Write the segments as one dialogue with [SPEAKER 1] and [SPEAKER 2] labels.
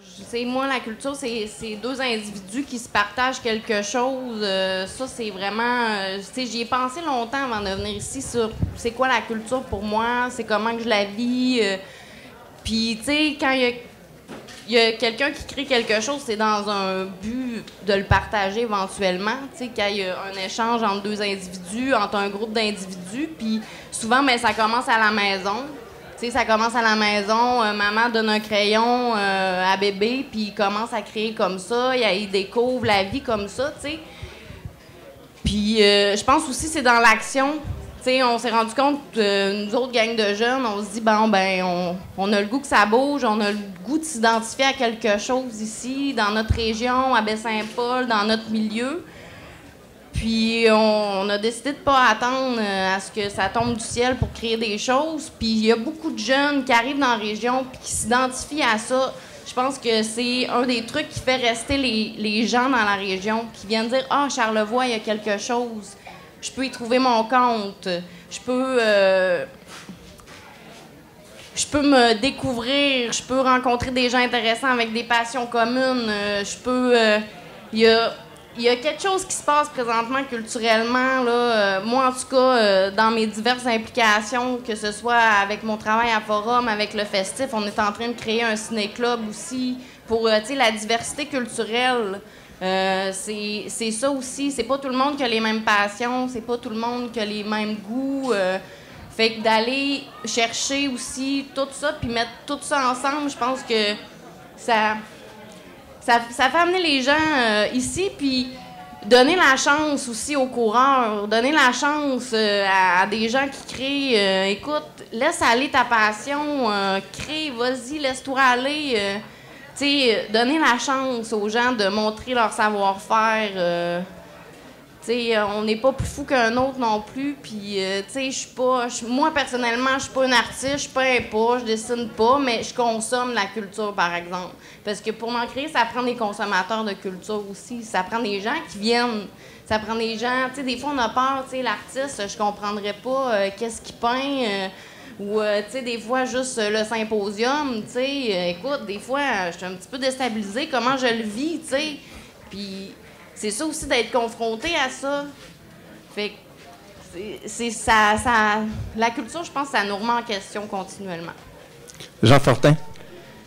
[SPEAKER 1] C'est moi, la culture, c'est deux individus qui se partagent quelque chose. Ça, c'est vraiment... j'y ai pensé longtemps avant de venir ici sur c'est quoi la culture pour moi, c'est comment que je la vis. Puis, tu sais, quand il y a quelqu'un qui crée quelque chose, c'est dans un but de le partager éventuellement. Tu sais, quand il y a un échange entre deux individus, entre un groupe d'individus, puis souvent, ben, ça commence à la maison. Tu sais, ça commence à la maison, maman donne un crayon à bébé, puis il commence à créer comme ça, il découvre la vie comme ça, tu sais. Puis je pense aussi c'est dans l'action. Tu sais, on s'est rendu compte, nous autres gangs de jeunes, on se dit, bon, ben, on a le goût que ça bouge, on a le goût de s'identifier à quelque chose ici, dans notre région, à Baie-Saint-Paul, dans notre milieu. Puis on a décidé de ne pas attendre à ce que ça tombe du ciel pour créer des choses. Puis il y a beaucoup de jeunes qui arrivent dans la région et qui s'identifient à ça. Je pense que c'est un des trucs qui fait rester les gens dans la région, qui viennent dire « Ah, Charlevoix, il y a quelque chose. Je peux y trouver mon compte. Je peux me découvrir. Je peux rencontrer des gens intéressants avec des passions communes. Il y a quelque chose qui se passe présentement culturellement. Là, moi, en tout cas, dans mes diverses implications, que ce soit avec mon travail à Forum, avec le Festif, on est en train de créer un ciné-club aussi pour la diversité culturelle. C'est ça aussi. C'est pas tout le monde qui a les mêmes passions, c'est pas tout le monde qui a les mêmes goûts. Fait que d'aller chercher aussi tout ça, puis mettre tout ça ensemble, je pense que ça fait amener les gens ici, puis donner la chance aussi aux coureurs, donner la chance à des gens qui créent. Écoute, laisse aller ta passion, crée, vas-y, laisse-toi aller. Tu sais, donner la chance aux gens de montrer leur savoir-faire. Tu sais, on n'est pas plus fou qu'un autre non plus. Puis, tu sais, moi, personnellement, je suis pas une artiste, je peins pas, je dessine pas, mais je consomme la culture, par exemple. Parce que pour m'en créer, ça prend des consommateurs de culture aussi. Ça prend des gens qui viennent. Ça prend des gens... Tu sais, des fois, on a peur, tu sais, l'artiste, je comprendrais pas qu'est-ce qu'il peint. Ou, tu sais, des fois, juste le symposium, tu sais. Écoute, des fois, je suis un petit peu déstabilisée. Comment je le vis, tu sais. Puis... c'est ça aussi d'être confronté à ça. Fait que la culture, je pense, ça nous remet en question continuellement.
[SPEAKER 2] Jean Fortin.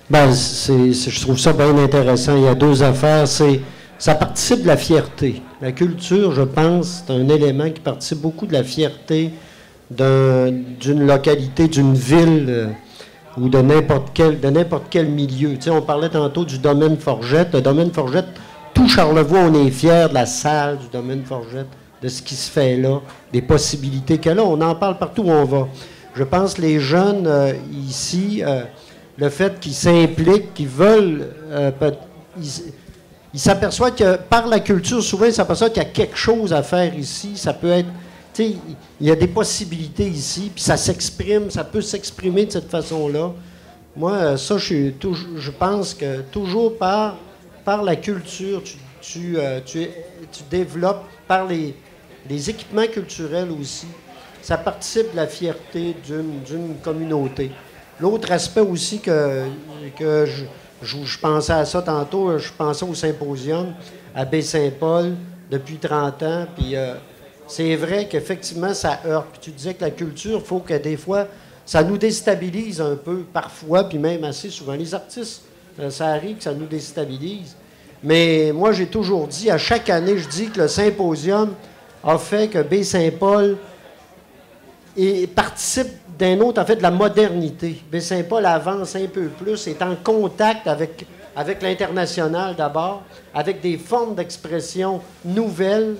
[SPEAKER 3] Ben, je trouve ça bien intéressant. Il y a deux affaires. Ça participe de la fierté. La culture, je pense, c'est un élément qui participe beaucoup de la fierté d'une localité, d'une ville ou de n'importe quel milieu. Tu sais, on parlait tantôt du domaine Forgette. Le domaine Forgette, tout Charlevoix, on est fiers de la salle du domaine Forgette, de ce qui se fait là, des possibilités qu'il y a là. On en parle partout où on va. Je pense que les jeunes ici, le fait qu'ils s'impliquent, qu'ils veulent... ils s'aperçoivent que par la culture, souvent, ils s'aperçoivent qu'il y a quelque chose à faire ici. Ça peut être... Tu sais, il y a des possibilités ici, puis ça s'exprime, ça peut s'exprimer de cette façon-là. Moi, ça, je pense que toujours par la culture, tu développes, par les équipements culturels aussi, ça participe de la fierté d'une communauté. L'autre aspect aussi que je pensais à ça tantôt, je pensais au symposium à Baie-Saint-Paul depuis 30 ans, puis c'est vrai qu'effectivement, ça heurte. Puis tu disais que la culture, il faut que des fois, ça nous déstabilise un peu, parfois, puis même assez souvent. Les artistes, ça arrive que ça nous déstabilise. Mais moi, j'ai toujours dit, à chaque année, je dis que le symposium a fait que Baie-Saint-Paul participe d'un autre, en fait, de la modernité. Baie-Saint-Paul avance un peu plus, est en contact avec l'international d'abord, avec des formes d'expression nouvelles,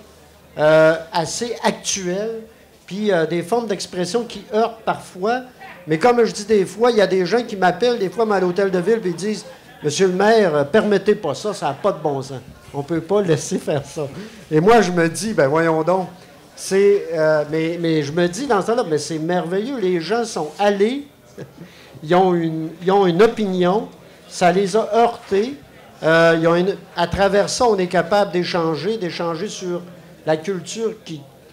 [SPEAKER 3] assez actuelles, puis des formes d'expression qui heurtent parfois. Mais comme je dis des fois, il y a des gens qui m'appellent, des fois, à l'hôtel de ville, et ils disent... Monsieur le maire, permettez pas ça, ça n'a pas de bon sens. On ne peut pas laisser faire ça. Et moi, je me dis, ben voyons donc, mais je me dis dans ce temps-là, mais c'est merveilleux, les gens sont allés, ils ont une opinion, ça les a heurtés, à travers ça, on est capable d'échanger sur la culture,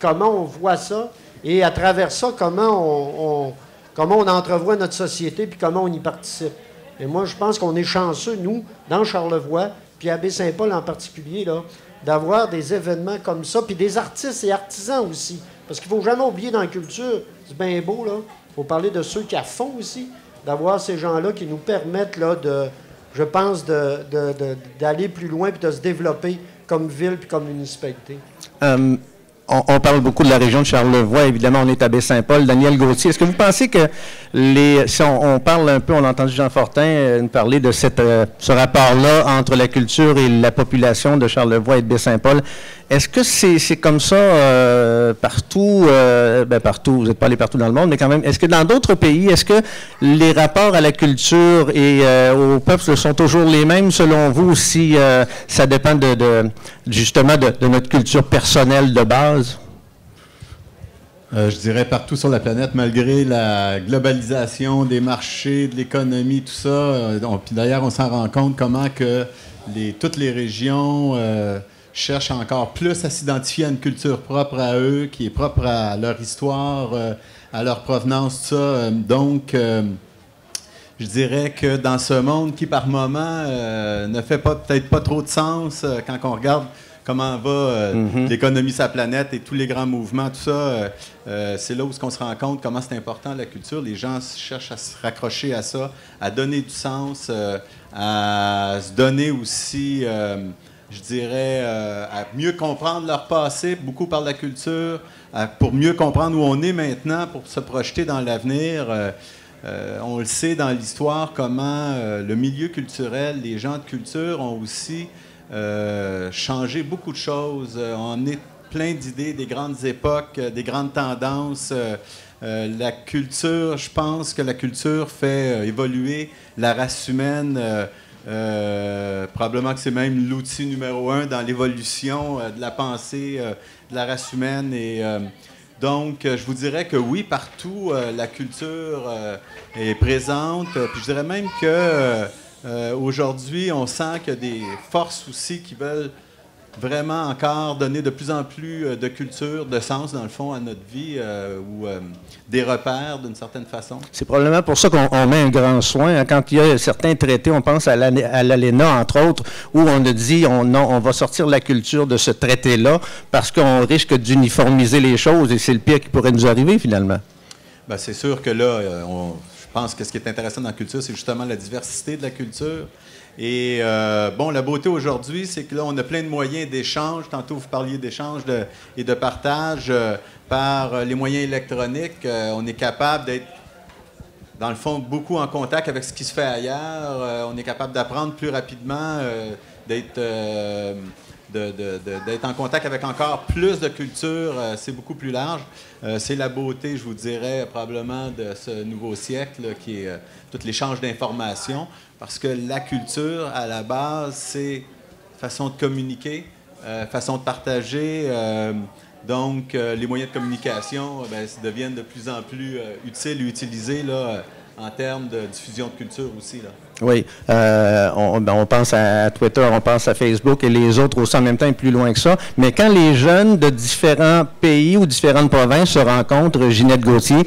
[SPEAKER 3] comment on voit ça, et à travers ça, comment on entrevoit notre société, puis comment on y participe. Et moi, je pense qu'on est chanceux, nous, dans Charlevoix, puis à Baie-Saint-Paul en particulier, là, d'avoir des événements comme ça, puis des artistes et artisans aussi. Parce qu'il ne faut jamais oublier dans la culture, c'est bien beau, là. Il faut parler de ceux qui à fond aussi, d'avoir ces gens-là qui nous permettent, là, je pense, d'aller plus loin puis de se développer comme ville puis comme municipalité.
[SPEAKER 2] On parle beaucoup de la région de Charlevoix, évidemment, on est à Baie-Saint-Paul. Daniel Gauthier, est-ce que vous pensez que si on parle un peu, on a entendu Jean Fortin nous parler de ce rapport-là entre la culture et la population de Charlevoix et de Baie-Saint-Paul, est-ce que c'est comme ça partout, partout, vous n'êtes pas allé partout dans le monde, mais quand même, est-ce que dans d'autres pays, est-ce que les rapports à la culture et au peuple sont toujours les mêmes selon vous, ou si ça dépend justement de notre culture personnelle de base?
[SPEAKER 4] Je dirais partout sur la planète, malgré la globalisation des marchés, de l'économie, tout ça. Puis d'ailleurs, on s'en rend compte comment que toutes les régions cherchent encore plus à s'identifier à une culture propre à eux, qui est propre à leur histoire, à leur provenance, tout ça. Donc, je dirais que dans ce monde qui, par moment, ne fait peut-être pas trop de sens quand on regarde comment va l'économie de sa planète et tous les grands mouvements, tout ça, c'est là où on se rend compte comment c'est important la culture. Les gens cherchent à se raccrocher à ça, à donner du sens, à se donner aussi, je dirais, à mieux comprendre leur passé, beaucoup par la culture, pour mieux comprendre où on est maintenant, pour se projeter dans l'avenir. On le sait dans l'histoire, comment le milieu culturel, les gens de culture ont aussi changé beaucoup de choses, ont amené plein d'idées, des grandes époques, des grandes tendances. La culture, je pense que la culture fait évoluer la race humaine. Probablement que c'est même l'outil numéro 1 dans l'évolution de la pensée de la race humaine. Et donc, je vous dirais que oui, partout, la culture est présente. Puis je dirais même que aujourd'hui, on sent qu'il y a des forces aussi qui veulent vraiment encore donner de plus en plus de culture, de sens, dans le fond, à notre vie, ou des repères, d'une certaine façon.
[SPEAKER 2] C'est probablement pour ça qu'on met un grand soin. Hein. Quand il y a certains traités, on pense à l'ALENA, entre autres, où on a dit on va sortir la culture de ce traité-là parce qu'on risque d'uniformiser les choses et c'est le pire qui pourrait nous arriver, finalement.
[SPEAKER 4] Bien, c'est sûr que là, je pense que ce qui est intéressant dans la culture, c'est justement la diversité de la culture. Et bon, la beauté aujourd'hui, c'est que là, on a plein de moyens d'échange. Tantôt, vous parliez d'échange et de partage par les moyens électroniques. On est capable d'être, dans le fond, beaucoup en contact avec ce qui se fait ailleurs. On est capable d'apprendre plus rapidement, d'être en contact avec encore plus de culture. C'est beaucoup plus large. C'est la beauté, je vous dirais, probablement de ce nouveau siècle, qui est tout l'échange d'informations. Parce que la culture, à la base, c'est façon de communiquer, façon de partager. Donc, les moyens de communication deviennent de plus en plus utiles et utilisés là, en termes de diffusion de culture aussi, là.
[SPEAKER 2] Oui. On pense à Twitter, on pense à Facebook et les autres aussi en même temps et plus loin que ça. Mais quand les jeunes de différents pays ou différentes provinces se rencontrent, Ginette Gauthier,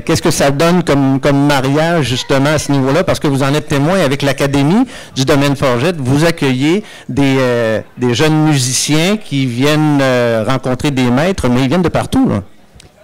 [SPEAKER 2] qu'est-ce que ça donne comme mariage justement à ce niveau-là? Parce que vous en êtes témoin avec l'Académie du domaine Forget. Vous accueillez des jeunes musiciens qui viennent rencontrer des maîtres, mais ils viennent de partout, là.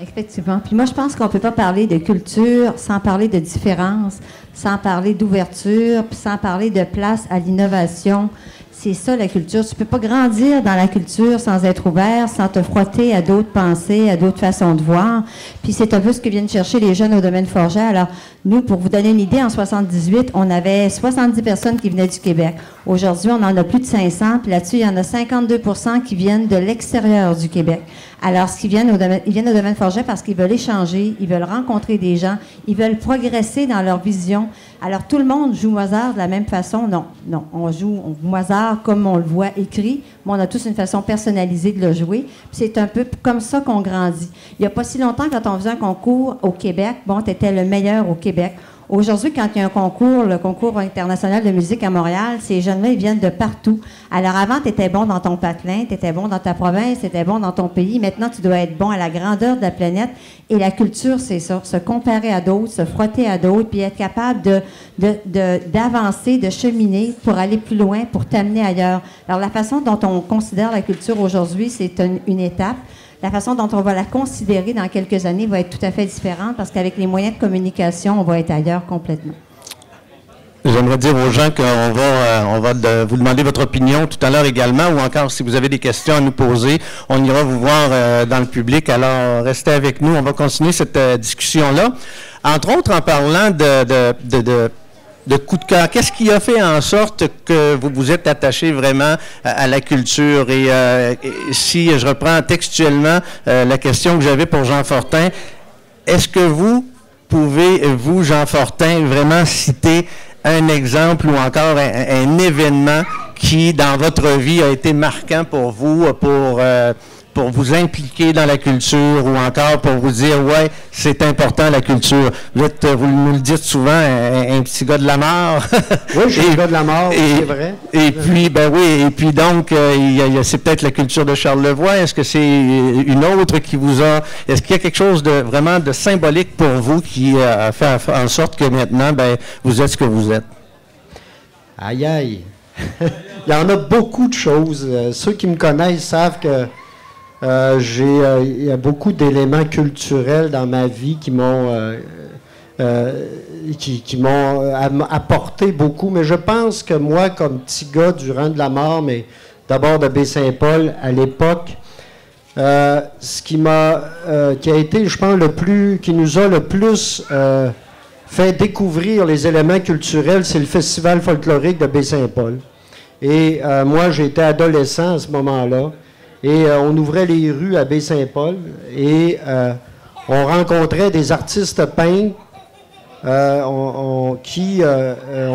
[SPEAKER 5] Effectivement. Puis moi, je pense qu'on ne peut pas parler de culture sans parler de différence, sans parler d'ouverture, puis sans parler de place à l'innovation. C'est ça, la culture. Tu ne peux pas grandir dans la culture sans être ouvert, sans te frotter à d'autres pensées, à d'autres façons de voir. Puis c'est un peu ce que viennent chercher les jeunes au domaine Forget. Alors, nous, pour vous donner une idée, en 78, on avait 70 personnes qui venaient du Québec. Aujourd'hui, on en a plus de 500. Puis là-dessus, il y en a 52 % qui viennent de l'extérieur du Québec. Alors, ils viennent au domaine Forget parce qu'ils veulent échanger, ils veulent rencontrer des gens, ils veulent progresser dans leur vision. Alors, tout le monde joue Mozart de la même façon? Non. On joue Mozart comme on le voit écrit, mais on a tous une façon personnalisée de le jouer. Puis c'est un peu comme ça qu'on grandit. Il n'y a pas si longtemps, quand on faisait un concours au Québec, bon, tu étais le meilleur au Québec. Aujourd'hui, quand il y a un concours, le concours international de musique à Montréal, ces jeunes-là, ils viennent de partout. Alors avant, tu étais bon dans ton patelin, tu étais bon dans ta province, tu étais bon dans ton pays. Maintenant, tu dois être bon à la grandeur de la planète. Et la culture, c'est ça, se comparer à d'autres, se frotter à d'autres, puis être capable d'avancer, de cheminer pour aller plus loin, pour t'amener ailleurs. Alors, la façon dont on considère la culture aujourd'hui, c'est une étape. La façon dont on va la considérer dans quelques années va être tout à fait différente parce qu'avec les moyens de communication, on va être ailleurs complètement.
[SPEAKER 2] J'aimerais dire aux gens qu'on va vous demander votre opinion tout à l'heure également, ou encore si vous avez des questions à nous poser, on ira vous voir dans le public. Alors, restez avec nous, on va continuer cette discussion-là. Entre autres, en parlant de coup de cœur, qu'est-ce qui a fait en sorte que vous vous êtes attaché vraiment à la culture? Et si je reprends textuellement la question que j'avais pour Jean Fortin, est-ce que vous pouvez, vous, Jean Fortin, vraiment citer un exemple ou encore un événement qui, dans votre vie, a été marquant pour vous, pour vous impliquer dans la culture ou encore pour vous dire, ouais, c'est important la culture. Vous nous le dites souvent, un petit gars de la mort.
[SPEAKER 3] Oui, je suis un gars de la mort, c'est vrai.
[SPEAKER 2] Et puis, ben oui, et puis donc, c'est peut-être la culture de Charlevoix. Est-ce que c'est une autre qui vous a... Est-ce qu'il y a quelque chose de vraiment de symbolique pour vous qui a fait en sorte que maintenant, ben, vous êtes ce que vous êtes?
[SPEAKER 3] Aïe, aïe. Il y en a beaucoup de choses. Ceux qui me connaissent savent que il y a beaucoup d'éléments culturels dans ma vie qui m'ont apporté beaucoup. Mais je pense que moi, comme petit gars du rang de la mort, mais d'abord de Baie-Saint-Paul à l'époque, ce qui a été, je pense, qui nous a le plus fait découvrir les éléments culturels, c'est le Festival folklorique de Baie-Saint-Paul. Et moi, j'étais adolescent à ce moment-là. Et on ouvrait les rues à Baie-Saint-Paul et on rencontrait des artistes peintres. On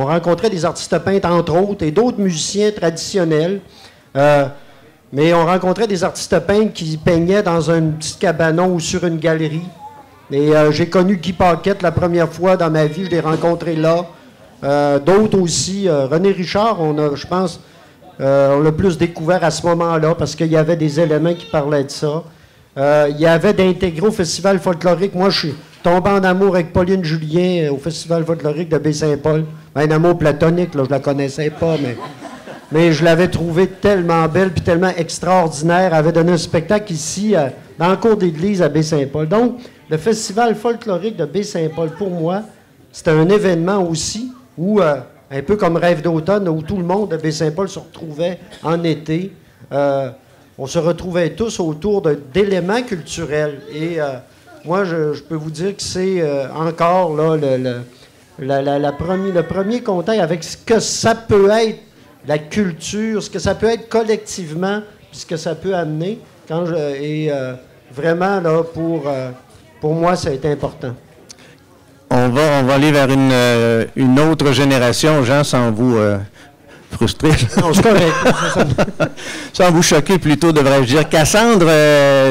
[SPEAKER 3] rencontrait des artistes peintres, entre autres, et d'autres musiciens traditionnels. Mais on rencontrait des artistes peintres qui peignaient dans un petit cabanon ou sur une galerie. Et j'ai connu Guy Paquette la première fois dans ma vie, je l'ai rencontré là. D'autres aussi. René Richard, je pense... on l'a plus découvert à ce moment-là parce qu'il y avait des éléments qui parlaient de ça. Il y avait d'intégrés au Festival folklorique. Moi, je suis tombé en amour avec Pauline Julien au Festival folklorique de Baie-Saint-Paul. Un amour platonique, là, je la connaissais pas, mais je l'avais trouvée tellement belle puis tellement extraordinaire. Elle avait donné un spectacle ici, dans le cours d'église à Baie-Saint-Paul. Donc, le Festival folklorique de Baie-Saint-Paul, pour moi, c'était un événement aussi où... un peu comme Rêve d'automne, où tout le monde de Baie-Saint-Paul se retrouvait en été. On se retrouvait tous autour d'éléments culturels. Et moi, je peux vous dire que c'est encore là, le premier contact avec ce que ça peut être, la culture, ce que ça peut être collectivement, puis ce que ça peut amener. Vraiment, là, pour moi, ça a été important.
[SPEAKER 2] On va aller vers une autre génération, Jean, sans vous frustrer.
[SPEAKER 3] Non, c'est correct.
[SPEAKER 2] Sans vous choquer, plutôt, devrais-je dire. Cassandre,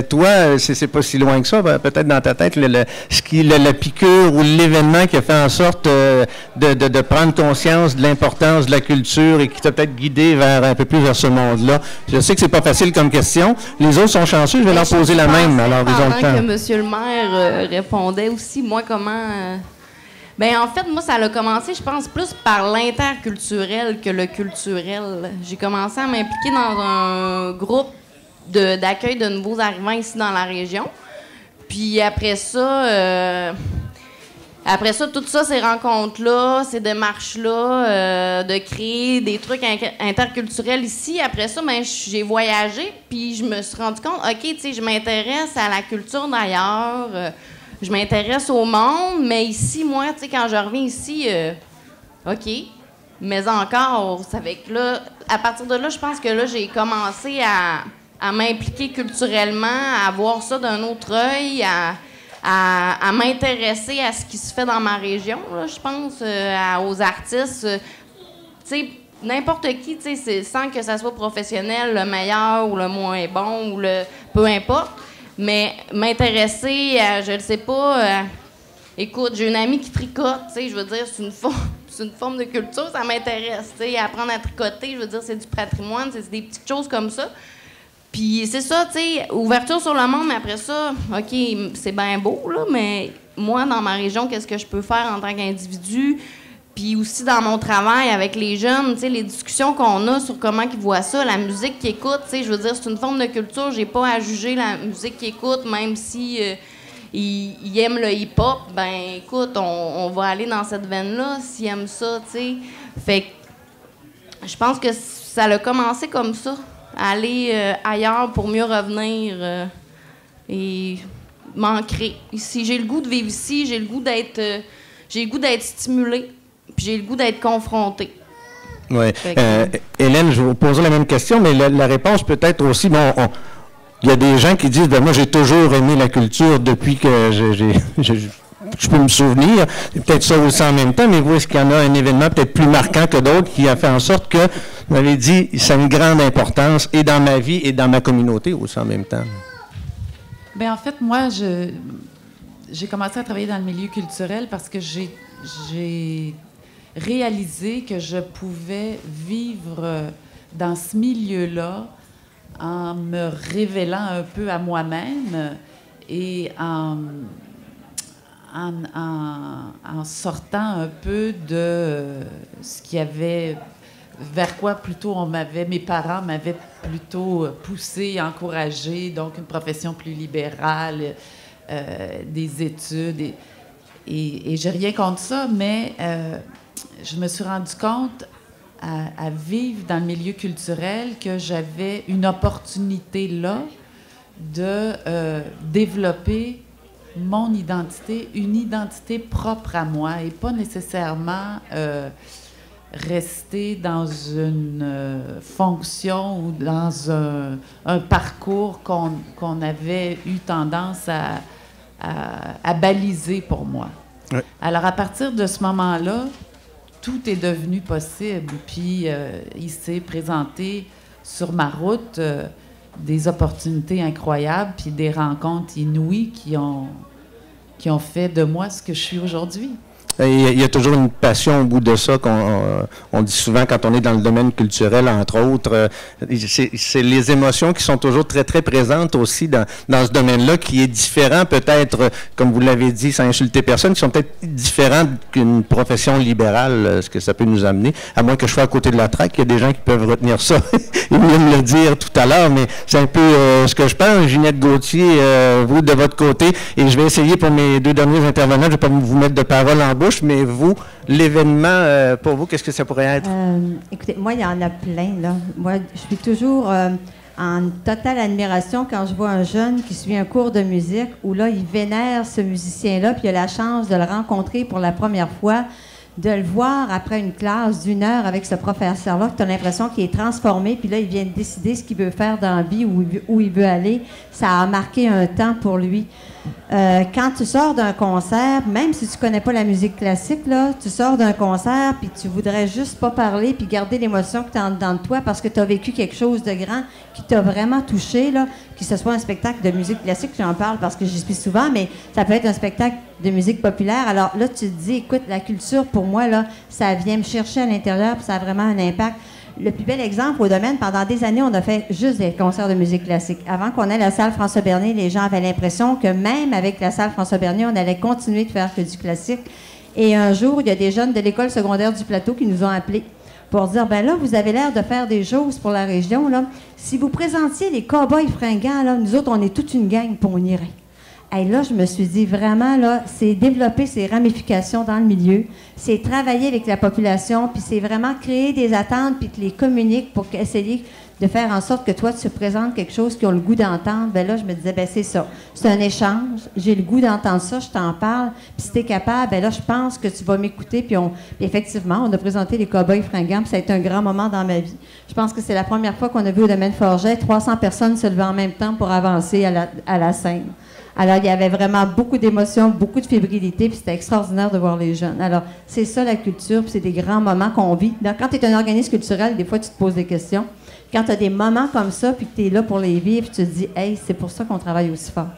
[SPEAKER 2] toi, c'est pas si loin que ça, peut-être dans ta tête, la piqûre ou l'événement qui a fait en sorte de prendre conscience de l'importance de la culture et qui t'a peut-être guidé un peu plus vers ce monde-là. Je sais que c'est pas facile comme question. Les autres sont chanceux, je vais leur poser la même. Alors, ils ont le temps.
[SPEAKER 1] Pendant que M. le maire répondait aussi, moi, comment... Bien, en fait, moi, ça a commencé, je pense, plus par l'interculturel que le culturel. J'ai commencé à m'impliquer dans un groupe d'accueil de nouveaux arrivants ici dans la région. Puis après ça, toutes ça, ces rencontres-là, ces démarches-là, de créer des trucs interculturels ici. Après ça, ben, j'ai voyagé, puis je me suis rendu compte, OK, tu sais, je m'intéresse à la culture d'ailleurs, je m'intéresse au monde, mais ici, moi, tu sais, quand je reviens ici, OK, mais encore, ça fait que là, à partir de là, je pense que là, j'ai commencé à m'impliquer culturellement, à voir ça d'un autre œil, à m'intéresser à ce qui se fait dans ma région, là, je pense, aux artistes. Tu sais, n'importe qui, tu sais, sans que ça soit professionnel, le meilleur ou le moins bon, ou peu importe. Mais m'intéresser à, je ne sais pas, Écoute, j'ai une amie qui tricote, tu sais, je veux dire, c'est une forme de culture, ça m'intéresse, tu sais, apprendre à tricoter, je veux dire, c'est du patrimoine, c'est des petites choses comme ça. Puis c'est ça, tu sais, ouverture sur le monde, mais après ça, OK, c'est bien beau, là, mais moi, dans ma région, qu'est-ce que je peux faire en tant qu'individu? Puis aussi dans mon travail avec les jeunes, tu sais, les discussions qu'on a sur comment ils voient ça, la musique qu'ils écoutent, tu sais, je veux dire, c'est une forme de culture, j'ai pas à juger la musique qu'ils écoutent, même si ils aiment le hip-hop, ben écoute, on va aller dans cette veine-là s'ils aiment ça, tu sais. Fait que je pense que ça a commencé comme ça, aller ailleurs pour mieux revenir et m'ancrer ici. J'ai le goût de vivre ici, j'ai le goût d'être stimulée, puis j'ai le goût d'être confrontée.
[SPEAKER 2] Oui. Hélène, je vais vous poser la même question, mais la réponse peut être aussi, il y a des gens qui disent, ben moi j'ai toujours aimé la culture depuis que je peux me souvenir. C'est peut-être ça aussi en même temps, mais vous, est-ce qu'il y en a un événement peut-être plus marquant que d'autres qui a fait en sorte que, vous m'avez dit, ça a une grande importance et dans ma vie et dans ma communauté aussi en même temps?
[SPEAKER 6] Bien, en fait, moi, j'ai commencé à travailler dans le milieu culturel parce que j'ai réalisé que je pouvais vivre dans ce milieu-là en me révélant un peu à moi-même et en sortant un peu de ce qu'il y avait, vers quoi plutôt mes parents m'avaient plutôt poussé, encouragé, donc une profession plus libérale, des études. Et j'ai rien contre ça, mais je me suis rendu compte à vivre dans le milieu culturel que j'avais une opportunité là de développer mon identité, une identité propre à moi et pas nécessairement rester dans une fonction ou dans un parcours qu'on avait eu tendance à baliser pour moi. Oui. Alors, à partir de ce moment-là, tout est devenu possible. Puis, il s'est présenté sur ma route des opportunités incroyables, puis des rencontres inouïes qui ont fait de moi ce que je suis aujourd'hui.
[SPEAKER 2] Il y a toujours une passion au bout de ça qu'on dit souvent quand on est dans le domaine culturel, entre autres. C'est les émotions qui sont toujours très, très présentes aussi dans ce domaine-là, qui est différent peut-être, comme vous l'avez dit, sans insulter personne, qui sont peut-être différents qu'une profession libérale, ce que ça peut nous amener, à moins que je sois à côté de la traque. Il y a des gens qui peuvent retenir ça. Ils viennent me le dire tout à l'heure, mais c'est un peu ce que je pense. Ginette Gauthier, vous, de votre côté, et je vais essayer pour mes deux derniers intervenants, je ne vais pas vous mettre de parole en bouche, mais vous, l'événement, pour vous, qu'est-ce que ça pourrait être?
[SPEAKER 5] Écoutez, moi, il y en a plein, là. Moi, je suis toujours en totale admiration quand je vois un jeune qui suit un cours de musique où, là, il vénère ce musicien-là, puis il a la chance de le rencontrer pour la première fois, de le voir après une classe d'1 heure avec ce professeur-là, que tu as l'impression qu'il est transformé, puis là, il vient de décider ce qu'il veut faire dans la vie, où il veut aller. Ça a marqué un temps pour lui. Quand tu sors d'un concert, même si tu connais pas la musique classique, là, tu sors d'un concert puis tu voudrais juste pas parler puis garder l'émotion que tu as en dedans de toi parce que tu as vécu quelque chose de grand qui t'a vraiment touché, là, que ce soit un spectacle de musique classique, j'en parle parce que j'y suis souvent, mais ça peut être un spectacle de musique populaire. Alors là, tu te dis, écoute, la culture, pour moi, là, ça vient me chercher à l'intérieur puis ça a vraiment un impact. Le plus bel exemple au domaine, pendant des années, on a fait juste des concerts de musique classique. Avant qu'on ait la salle François Bernier, les gens avaient l'impression que même avec la salle François Bernier, on allait continuer de faire que du classique. Et un jour, il y a des jeunes de l'école secondaire du Plateau qui nous ont appelés pour dire, ben là, vous avez l'air de faire des choses pour la région, là. Si vous présentiez les cow-boys fringants, là, nous autres, on est toute une gang, puis on irait. Et là, je me suis dit, vraiment, là, c'est développer ces ramifications dans le milieu, c'est travailler avec la population, puis c'est vraiment créer des attentes, puis que les communiques pour essayer de faire en sorte que toi, tu présentes quelque chose qu'ils ont le goût d'entendre. Bien là, je me disais, bien c'est ça. C'est un échange. J'ai le goût d'entendre ça, je t'en parle. Puis si tu es capable, bien là, je pense que tu vas m'écouter. Puis effectivement, on a présenté les cow-boys fringants, puis ça a été un grand moment dans ma vie. Je pense que c'est la première fois qu'on a vu au domaine Forget 300 personnes se lever en même temps pour avancer à la scène. Alors, il y avait vraiment beaucoup d'émotions, beaucoup de fébrilité, puis c'était extraordinaire de voir les jeunes. Alors, c'est ça la culture, puis c'est des grands moments qu'on vit. Donc, quand tu es un organisme culturel, des fois, tu te poses des questions. Quand tu as des moments comme ça, puis que tu es là pour les vivre, tu te dis, hey, c'est pour ça qu'on travaille aussi fort.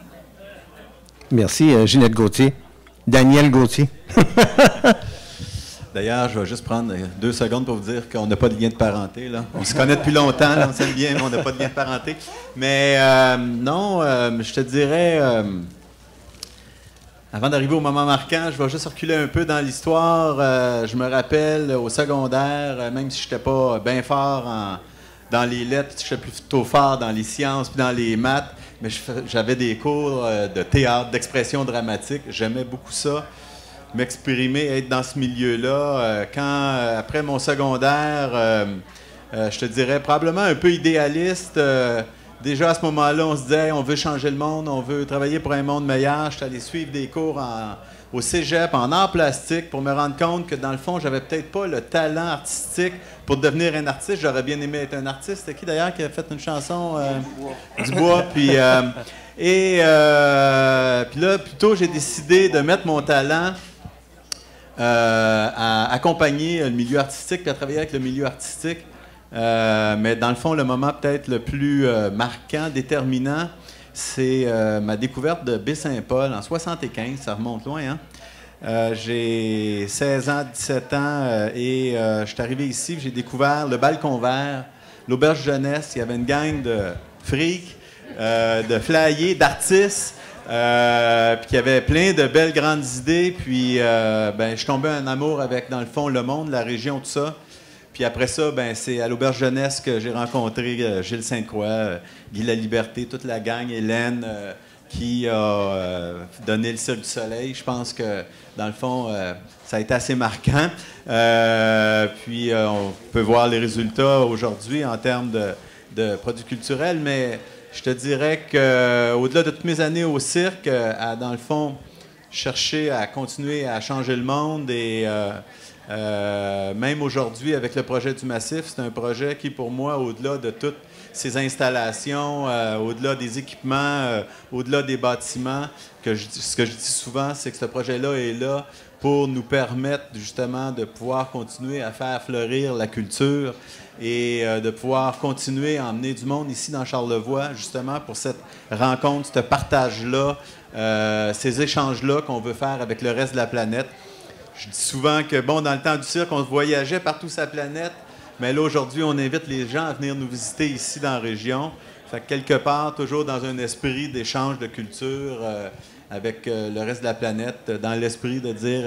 [SPEAKER 2] Merci, Ginette Gauthier. Daniel Gauthier.
[SPEAKER 4] D'ailleurs, je vais juste prendre 2 secondes pour vous dire qu'on n'a pas de lien de parenté. Là. On se connaît depuis longtemps, là, on s'aime bien, mais on n'a pas de lien de parenté. Mais non, je te dirais, avant d'arriver au moment marquant, je vais juste reculer un peu dans l'histoire. Je me rappelle au secondaire, même si je n'étais pas bien fort dans les lettres, j'étais plutôt fort dans les sciences puis dans les maths, mais j'avais des cours de théâtre, d'expression dramatique. J'aimais beaucoup ça. M'exprimer, être dans ce milieu-là. Après mon secondaire, je te dirais probablement un peu idéaliste. Déjà à ce moment-là, on se disait, on veut changer le monde, on veut travailler pour un monde meilleur. Je suis allé suivre des cours au cégep en arts plastiques pour me rendre compte que dans le fond, j'avais peut-être pas le talent artistique pour devenir un artiste. J'aurais bien aimé être un artiste. C'est qui d'ailleurs qui a fait une chanson Dubois? Puis là, plutôt, j'ai décidé de mettre mon talent à accompagner le milieu artistique puis à travailler avec le milieu artistique. Mais dans le fond, le moment peut-être le plus marquant, déterminant, c'est ma découverte de Baie-Saint-Paul en 1975. Ça remonte loin, hein? J'ai 16 ans, 17 ans et je suis arrivé ici, j'ai découvert le Balcon Vert, l'auberge jeunesse. Il y avait une gang de freaks, de flyers, d'artistes. Puis qu'il y avait plein de belles grandes idées. Puis je suis tombé en amour avec, dans le fond, le monde, la région, tout ça. Puis après ça, c'est à l'auberge jeunesse que j'ai rencontré Gilles Sainte-Croix, Guy Laliberté, toute la gang, Hélène, qui a donné le Cirque du Soleil. Je pense que, dans le fond, ça a été assez marquant. Puis on peut voir les résultats aujourd'hui en termes de produits culturels, mais je te dirais qu'au-delà de toutes mes années au cirque, dans le fond, chercher à continuer à changer le monde et même aujourd'hui avec le projet du Massif, c'est un projet qui pour moi, au-delà de toutes ces installations, au-delà des équipements, au-delà des bâtiments, ce que je dis souvent, c'est que ce projet-là est là pour nous permettre justement de pouvoir continuer à faire fleurir la culture et de pouvoir continuer à emmener du monde ici dans Charlevoix, justement pour cette rencontre, ce partage-là, ces échanges-là qu'on veut faire avec le reste de la planète. Je dis souvent que, bon, dans le temps du cirque, on voyageait partout sur la planète, mais là, aujourd'hui, on invite les gens à venir nous visiter ici dans la région. Fait que quelque part, toujours dans un esprit d'échange de culture avec le reste de la planète, dans l'esprit de dire,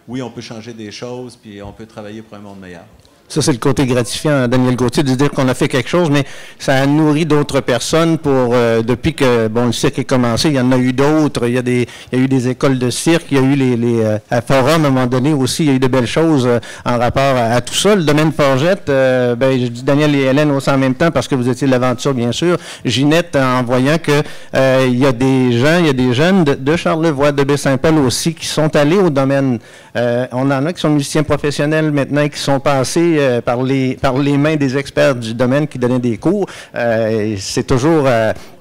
[SPEAKER 4] oui, on peut changer des choses, puis on peut travailler pour un monde meilleur.
[SPEAKER 2] Ça, c'est le côté gratifiant, Daniel Gauthier, de dire qu'on a fait quelque chose, mais ça a nourri d'autres personnes pour, depuis que, bon, le cirque est commencé, il y en a eu d'autres, il y a eu des écoles de cirque, il y a eu à Forum, à un moment donné aussi, il y a eu de belles choses en rapport à tout ça. Le domaine Forgette, je dis Daniel et Hélène aussi en même temps, parce que vous étiez de l'aventure, bien sûr. Ginette, en voyant que il y a des jeunes de Charlevoix, de Baie-Saint-Paul aussi, qui sont allés au domaine. On en a qui sont musiciens professionnels maintenant, qui sont passés par les mains des experts du domaine qui donnaient des cours. C'est toujours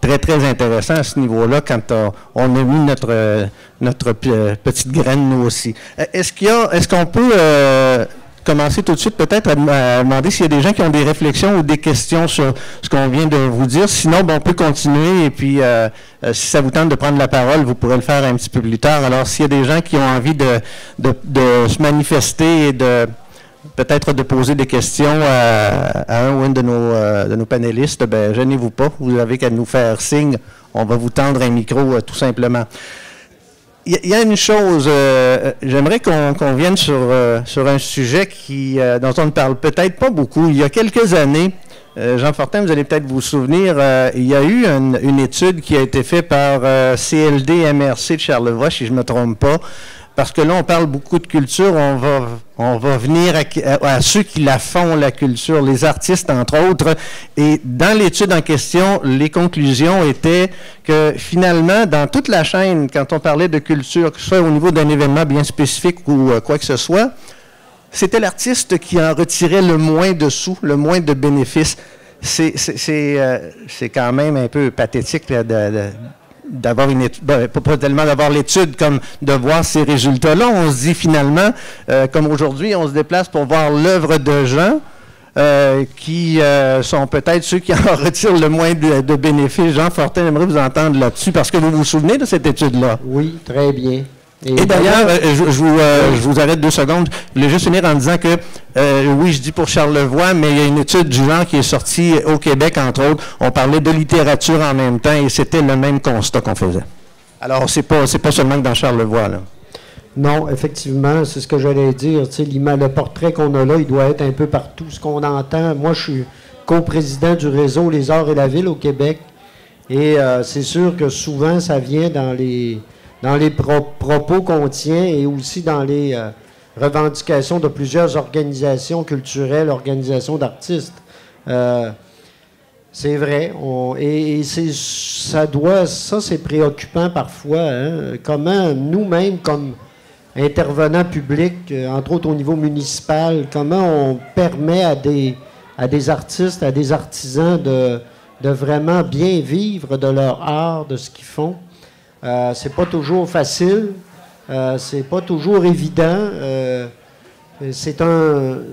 [SPEAKER 2] très, très intéressant à ce niveau-là quand on a mis notre petite graine, nous aussi. Est-ce qu'on peut commencer tout de suite peut-être à demander s'il y a des gens qui ont des réflexions ou des questions sur ce qu'on vient de vous dire? Sinon, on peut continuer et puis si ça vous tente de prendre la parole, vous pourrez le faire un petit peu plus tard. Alors, s'il y a des gens qui ont envie de se manifester et peut-être de poser des questions à un ou une de nos panélistes, gênez-vous pas, vous n'avez qu'à nous faire signe, on va vous tendre un micro tout simplement. Il y a une chose, j'aimerais qu'on vienne sur un sujet dont on ne parle peut-être pas beaucoup. Il y a quelques années, Jean Fortin, vous allez peut-être vous souvenir, il y a eu une étude qui a été faite par CLD MRC de Charlevoix, si je ne me trompe pas, parce que là, on parle beaucoup de culture, on va venir à ceux qui la font, la culture, les artistes, entre autres. Et dans l'étude en question, les conclusions étaient que finalement, dans toute la chaîne, quand on parlait de culture, que ce soit au niveau d'un événement bien spécifique ou quoi que ce soit, c'était l'artiste qui en retirait le moins de sous, le moins de bénéfices. C'est quand même un peu pathétique là, d'avoir une étude, pas tellement d'avoir l'étude comme de voir ces résultats-là. On se dit finalement, comme aujourd'hui, on se déplace pour voir l'œuvre de gens qui sont peut-être ceux qui en retirent le moins de bénéfices. Jean Fortin, j'aimerais vous entendre là-dessus, parce que vous vous souvenez de cette étude-là?
[SPEAKER 3] Oui, très bien.
[SPEAKER 2] Et d'ailleurs, je vous arrête 2 secondes. Je voulais juste finir en disant que, oui, je dis pour Charlevoix, mais il y a une étude du genre qui est sortie au Québec, entre autres. On parlait de littérature en même temps et c'était le même constat qu'on faisait. Alors, c'est pas seulement que dans Charlevoix, là.
[SPEAKER 3] Non, effectivement, c'est ce que j'allais dire. Tu sais, le portrait qu'on a là, il doit être un peu partout. Ce qu'on entend, moi, je suis co-président du réseau Les Arts et la Ville au Québec. Et c'est sûr que souvent, ça vient dans les propos qu'on tient et aussi dans les revendications de plusieurs organisations culturelles, organisations d'artistes. C'est vrai. Ça, c'est préoccupant parfois. Hein? Comment nous-mêmes, comme intervenants publics, entre autres au niveau municipal, comment on permet à des artistes, à des artisans de vraiment bien vivre de leur art, de ce qu'ils font. C'est pas toujours facile, c'est pas toujours évident. C'est un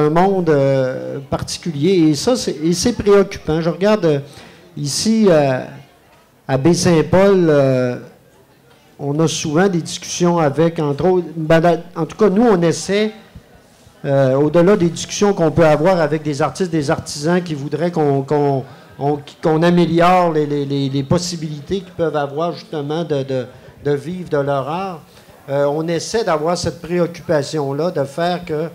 [SPEAKER 3] monde particulier et c'est préoccupant. Je regarde ici à Baie-Saint-Paul, on a souvent des discussions avec, entre autres, en tout cas, nous, on essaie, au-delà des discussions qu'on peut avoir avec des artistes, des artisans qui voudraient qu'on améliore les possibilités qu'ils peuvent avoir justement de vivre de leur art. On essaie d'avoir cette préoccupation-là, de faire que,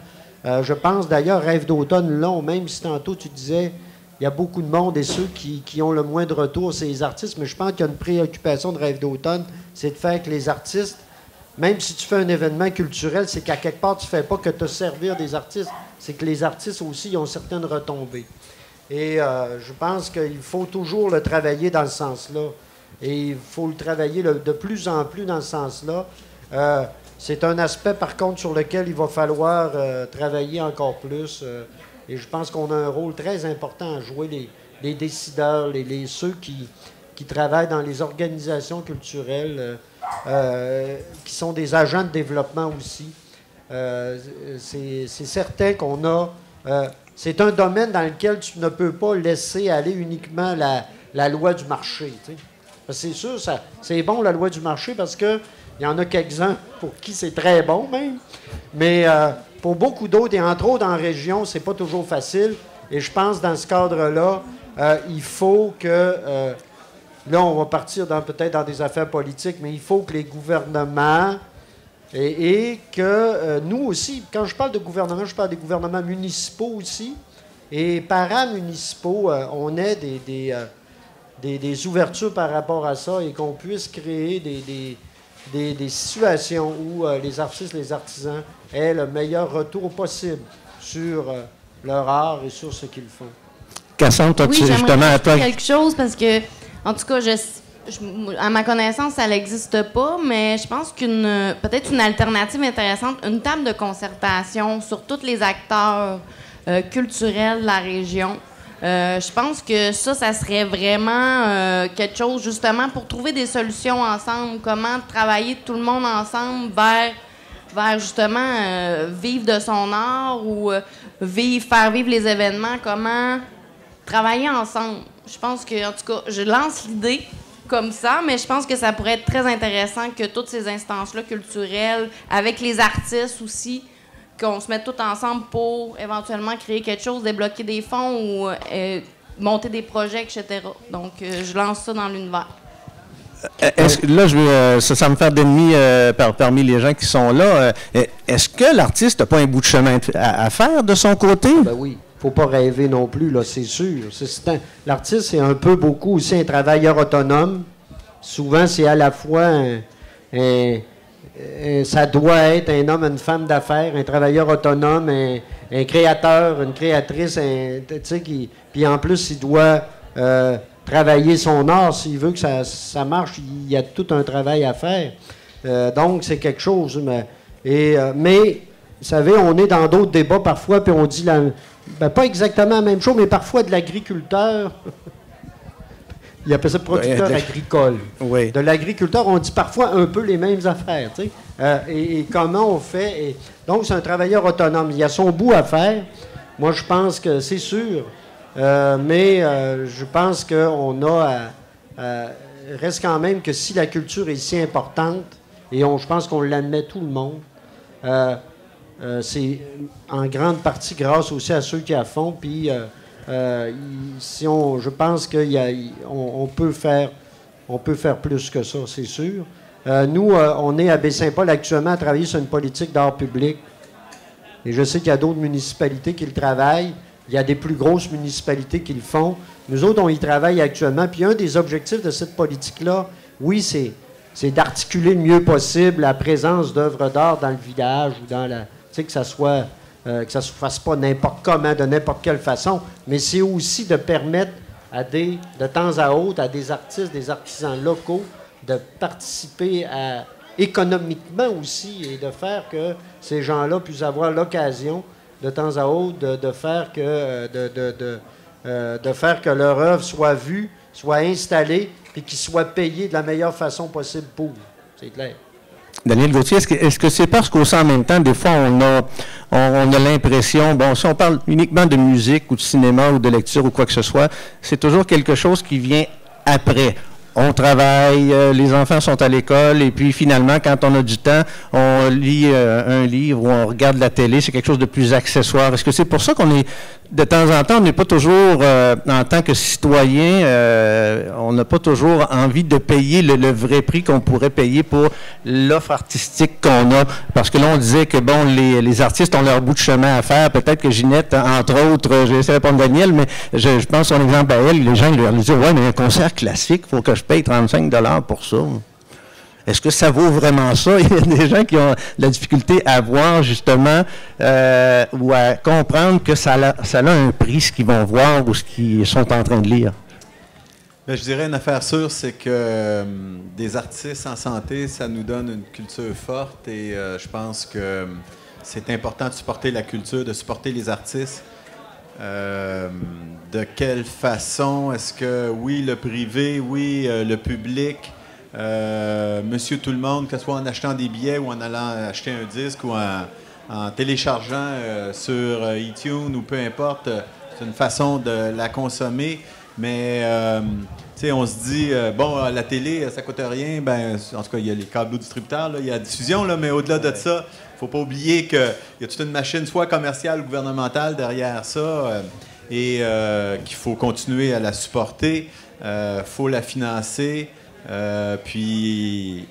[SPEAKER 3] je pense d'ailleurs, Rêve d'automne long, même si tantôt tu disais, il y a beaucoup de monde et ceux qui ont le moins de retour, c'est les artistes, mais je pense qu'il y a une préoccupation de Rêve d'automne, c'est de faire que les artistes, même si tu fais un événement culturel, c'est qu'à quelque part, tu ne fais pas que te servir des artistes, c'est que les artistes aussi ont certaines retombées. Et je pense qu'il faut toujours le travailler dans ce sens-là. Et il faut le travailler de plus en plus dans ce sens-là. C'est un aspect, par contre, sur lequel il va falloir travailler encore plus. Et je pense qu'on a un rôle très important à jouer, les décideurs, ceux qui travaillent dans les organisations culturelles, qui sont des agents de développement aussi. C'est certain qu'on a... c'est un domaine dans lequel tu ne peux pas laisser aller uniquement la loi du marché. Tu sais. C'est sûr, c'est bon la loi du marché parce qu'il y en a quelques-uns pour qui c'est très bon même. Mais pour beaucoup d'autres, et entre autres en région, c'est pas toujours facile. Et je pense dans ce cadre-là, il faut que... là, on va partir peut-être dans des affaires politiques, mais il faut que les gouvernements... Et que nous aussi, quand je parle de gouvernement, je parle des gouvernements municipaux aussi, et paramunicipaux, on ait des ouvertures par rapport à ça et qu'on puisse créer des situations où les artistes, les artisans aient le meilleur retour possible sur leur art et sur ce qu'ils font.
[SPEAKER 2] Cassandre,
[SPEAKER 1] oui, j'aimerais quelque chose parce que, en tout cas, à ma connaissance, ça n'existe pas, mais je pense peut-être une alternative intéressante, une table de concertation sur tous les acteurs culturels de la région. Je pense que ça serait vraiment quelque chose, justement, pour trouver des solutions ensemble, comment travailler tout le monde ensemble vers justement, vivre de son art ou faire vivre les événements, comment travailler ensemble. Je pense que, en tout cas, je lance l'idée comme ça, mais je pense que ça pourrait être très intéressant que toutes ces instances-là culturelles, avec les artistes aussi, qu'on se mette tous ensemble pour éventuellement créer quelque chose, débloquer des fonds ou monter des projets, etc. Donc, je lance ça dans l'univers.
[SPEAKER 2] Là, ça me fait d'ennemis parmi les gens qui sont là. Est-ce que l'artiste n'a pas un bout de chemin à faire de son côté?
[SPEAKER 3] Ben oui. Il ne faut pas rêver non plus, là, c'est sûr. L'artiste, c'est un peu beaucoup aussi un travailleur autonome. Souvent, c'est à la fois ça doit être un homme, une femme d'affaires, un travailleur autonome, un créateur, une créatrice, puis en plus, il doit travailler son art. S'il veut que ça marche, il y a tout un travail à faire. Donc, c'est quelque chose. Mais, vous savez, on est dans d'autres débats parfois, puis on dit... pas exactement la même chose, mais parfois de l'agriculteur. Il appelle ça producteur agricole.
[SPEAKER 2] Oui.
[SPEAKER 3] De l'agriculteur, on dit parfois un peu les mêmes affaires. Tu sais. Et comment on fait. Donc, c'est un travailleur autonome. Il a son bout à faire. Moi, je pense que c'est sûr. Mais je pense qu'on a reste quand même que si la culture est si importante, et je pense qu'on l'admet tout le monde, c'est en grande partie grâce aussi à ceux qui la font. Puis, je pense qu'on peut faire plus que ça, c'est sûr. Nous, on est à Baie-Saint-Paul actuellement à travailler sur une politique d'art public. Et je sais qu'il y a d'autres municipalités qui le travaillent. Il y a des plus grosses municipalités qui le font. Nous autres, on y travaille actuellement. Puis un des objectifs de cette politique-là, oui, c'est d'articuler le mieux possible la présence d'œuvres d'art dans le village ou dans la... Tu sais, que ça se fasse pas n'importe comment, de n'importe quelle façon, mais c'est aussi de permettre de temps à autre, à des artistes, des artisans locaux, de participer économiquement aussi et de faire que ces gens-là puissent avoir l'occasion, de temps à autre, de faire que leur œuvre soit vue, soit installée, et qu'ils soient payés de la meilleure façon possible pour. C'est clair.
[SPEAKER 2] Daniel Gauthier, est-ce que c'est parce qu'au en même temps, des fois, on a l'impression, bon, si on parle uniquement de musique ou de cinéma ou de lecture ou quoi que ce soit, c'est toujours quelque chose qui vient après. On travaille, les enfants sont à l'école, et puis finalement, quand on a du temps, on lit un livre ou on regarde la télé, c'est quelque chose de plus accessoire. Est-ce que c'est pour ça qu'on est, de temps en temps, on n'est pas toujours, en tant que citoyen, on n'a pas toujours envie de payer le vrai prix qu'on pourrait payer pour l'offre artistique qu'on a? Parce que là, on disait que, bon, les artistes ont leur bout de chemin à faire. Peut-être que Ginette, entre autres, je vais essayer de répondre à Daniel, mais je pense son exemple à elle, les gens leur disent « Ouais, mais un concert classique, il faut que je paye 35 $ pour ça. » Est-ce que ça vaut vraiment ça? Il y a des gens qui ont de la difficulté à voir, justement, ou à comprendre que ça a un prix, ce qu'ils vont voir ou ce qu'ils sont en train de lire.
[SPEAKER 4] Bien, je dirais une affaire sûre, c'est que des artistes en santé, ça nous donne une culture forte et je pense que c'est important de supporter la culture, de supporter les artistes. De quelle façon? Est-ce que, oui, le privé, oui, le public... monsieur tout le monde, que ce soit en achetant des billets ou en allant acheter un disque ou en téléchargeant sur iTunes ou peu importe, c'est une façon de la consommer. Mais tu sais, on se dit, bon, la télé, ça coûte rien. Ben, en tout cas, il y a les câbles distributeurs, il y a la diffusion, là, mais au-delà de ça, il ne faut pas oublier qu'il y a toute une machine, soit commerciale ou gouvernementale, derrière ça, et qu'il faut continuer à la supporter, il faut la financer. Puis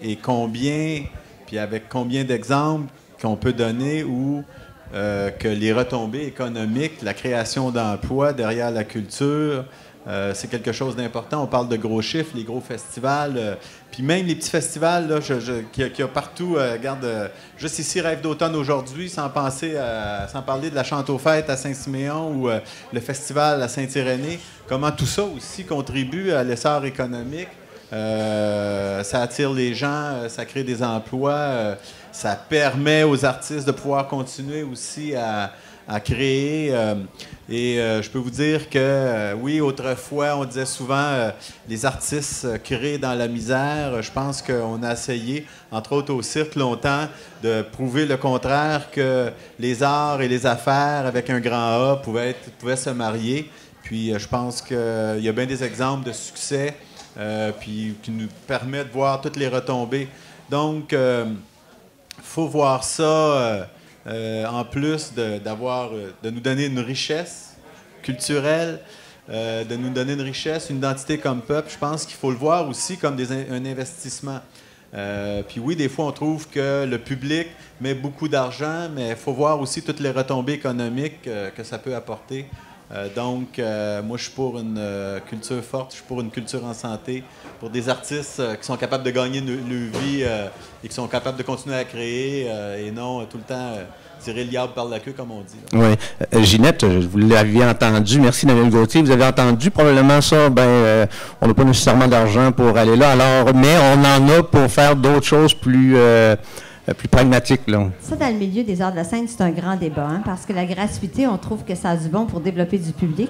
[SPEAKER 4] avec combien d'exemples qu'on peut donner où que les retombées économiques, la création d'emplois derrière la culture, c'est quelque chose d'important. On parle de gros chiffres, les gros festivals, puis même les petits festivals là, qu'il y a partout. Regarde, juste ici, Rêve d'automne aujourd'hui, sans parler de la Chante-aux-Fêtes à Saint-Siméon ou le festival à Saint-Irénée, comment tout ça aussi contribue à l'essor économique. Ça attire les gens, ça crée des emplois, ça permet aux artistes de pouvoir continuer aussi à créer. Je peux vous dire que, oui, autrefois, on disait souvent les artistes créent dans la misère. Je pense qu'on a essayé, entre autres au cirque longtemps, de prouver le contraire, que les arts et les affaires, avec un grand A, pouvaient se marier. Puis je pense qu'il y a bien des exemples de succès puis qui nous permet de voir toutes les retombées. Donc, il faut voir ça en plus de nous donner une richesse culturelle, de nous donner une richesse, une identité comme peuple. Je pense qu'il faut le voir aussi comme un investissement. Puis oui, des fois, on trouve que le public met beaucoup d'argent, mais il faut voir aussi toutes les retombées économiques que ça peut apporter. Donc, moi, je suis pour une culture forte, je suis pour une culture en santé, pour des artistes qui sont capables de gagner leur vie et qui sont capables de continuer à créer et non tout le temps tirer le diable par la queue, comme on dit. Là.
[SPEAKER 2] Oui. Ginette, vous l'aviez entendu. Merci, Daniel Gauthier. Vous avez entendu probablement ça. On n'a pas nécessairement d'argent pour aller là, mais on en a pour faire d'autres choses plus pragmatique, là.
[SPEAKER 5] Ça, dans le milieu des arts de la scène, c'est un grand débat, hein, parce que la gratuité, on trouve que ça a du bon pour développer du public,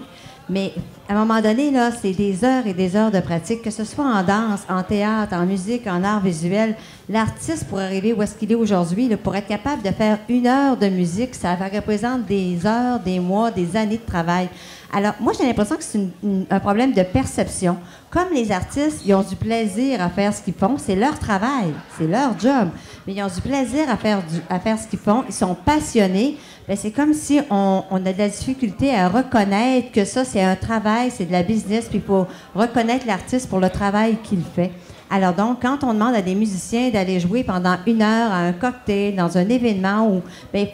[SPEAKER 5] mais à un moment donné, là, c'est des heures et des heures de pratique, que ce soit en danse, en théâtre, en musique, en art visuel. L'artiste, pour arriver où est-ce qu'il est aujourd'hui, là, pour être capable de faire 1 heure de musique, ça représente des heures, des mois, des années de travail. Alors, moi, j'ai l'impression que c'est un problème de perception. Comme les artistes, ils ont du plaisir à faire ce qu'ils font, c'est leur travail, c'est leur job, mais ils ont du plaisir à faire ce qu'ils font, ils sont passionnés. Bien, c'est comme si on a de la difficulté à reconnaître que ça, c'est un travail, c'est de la business, puis il faut reconnaître l'artiste pour le travail qu'il fait. Alors donc, quand on demande à des musiciens d'aller jouer pendant 1 heure à un cocktail, dans un événement où il ne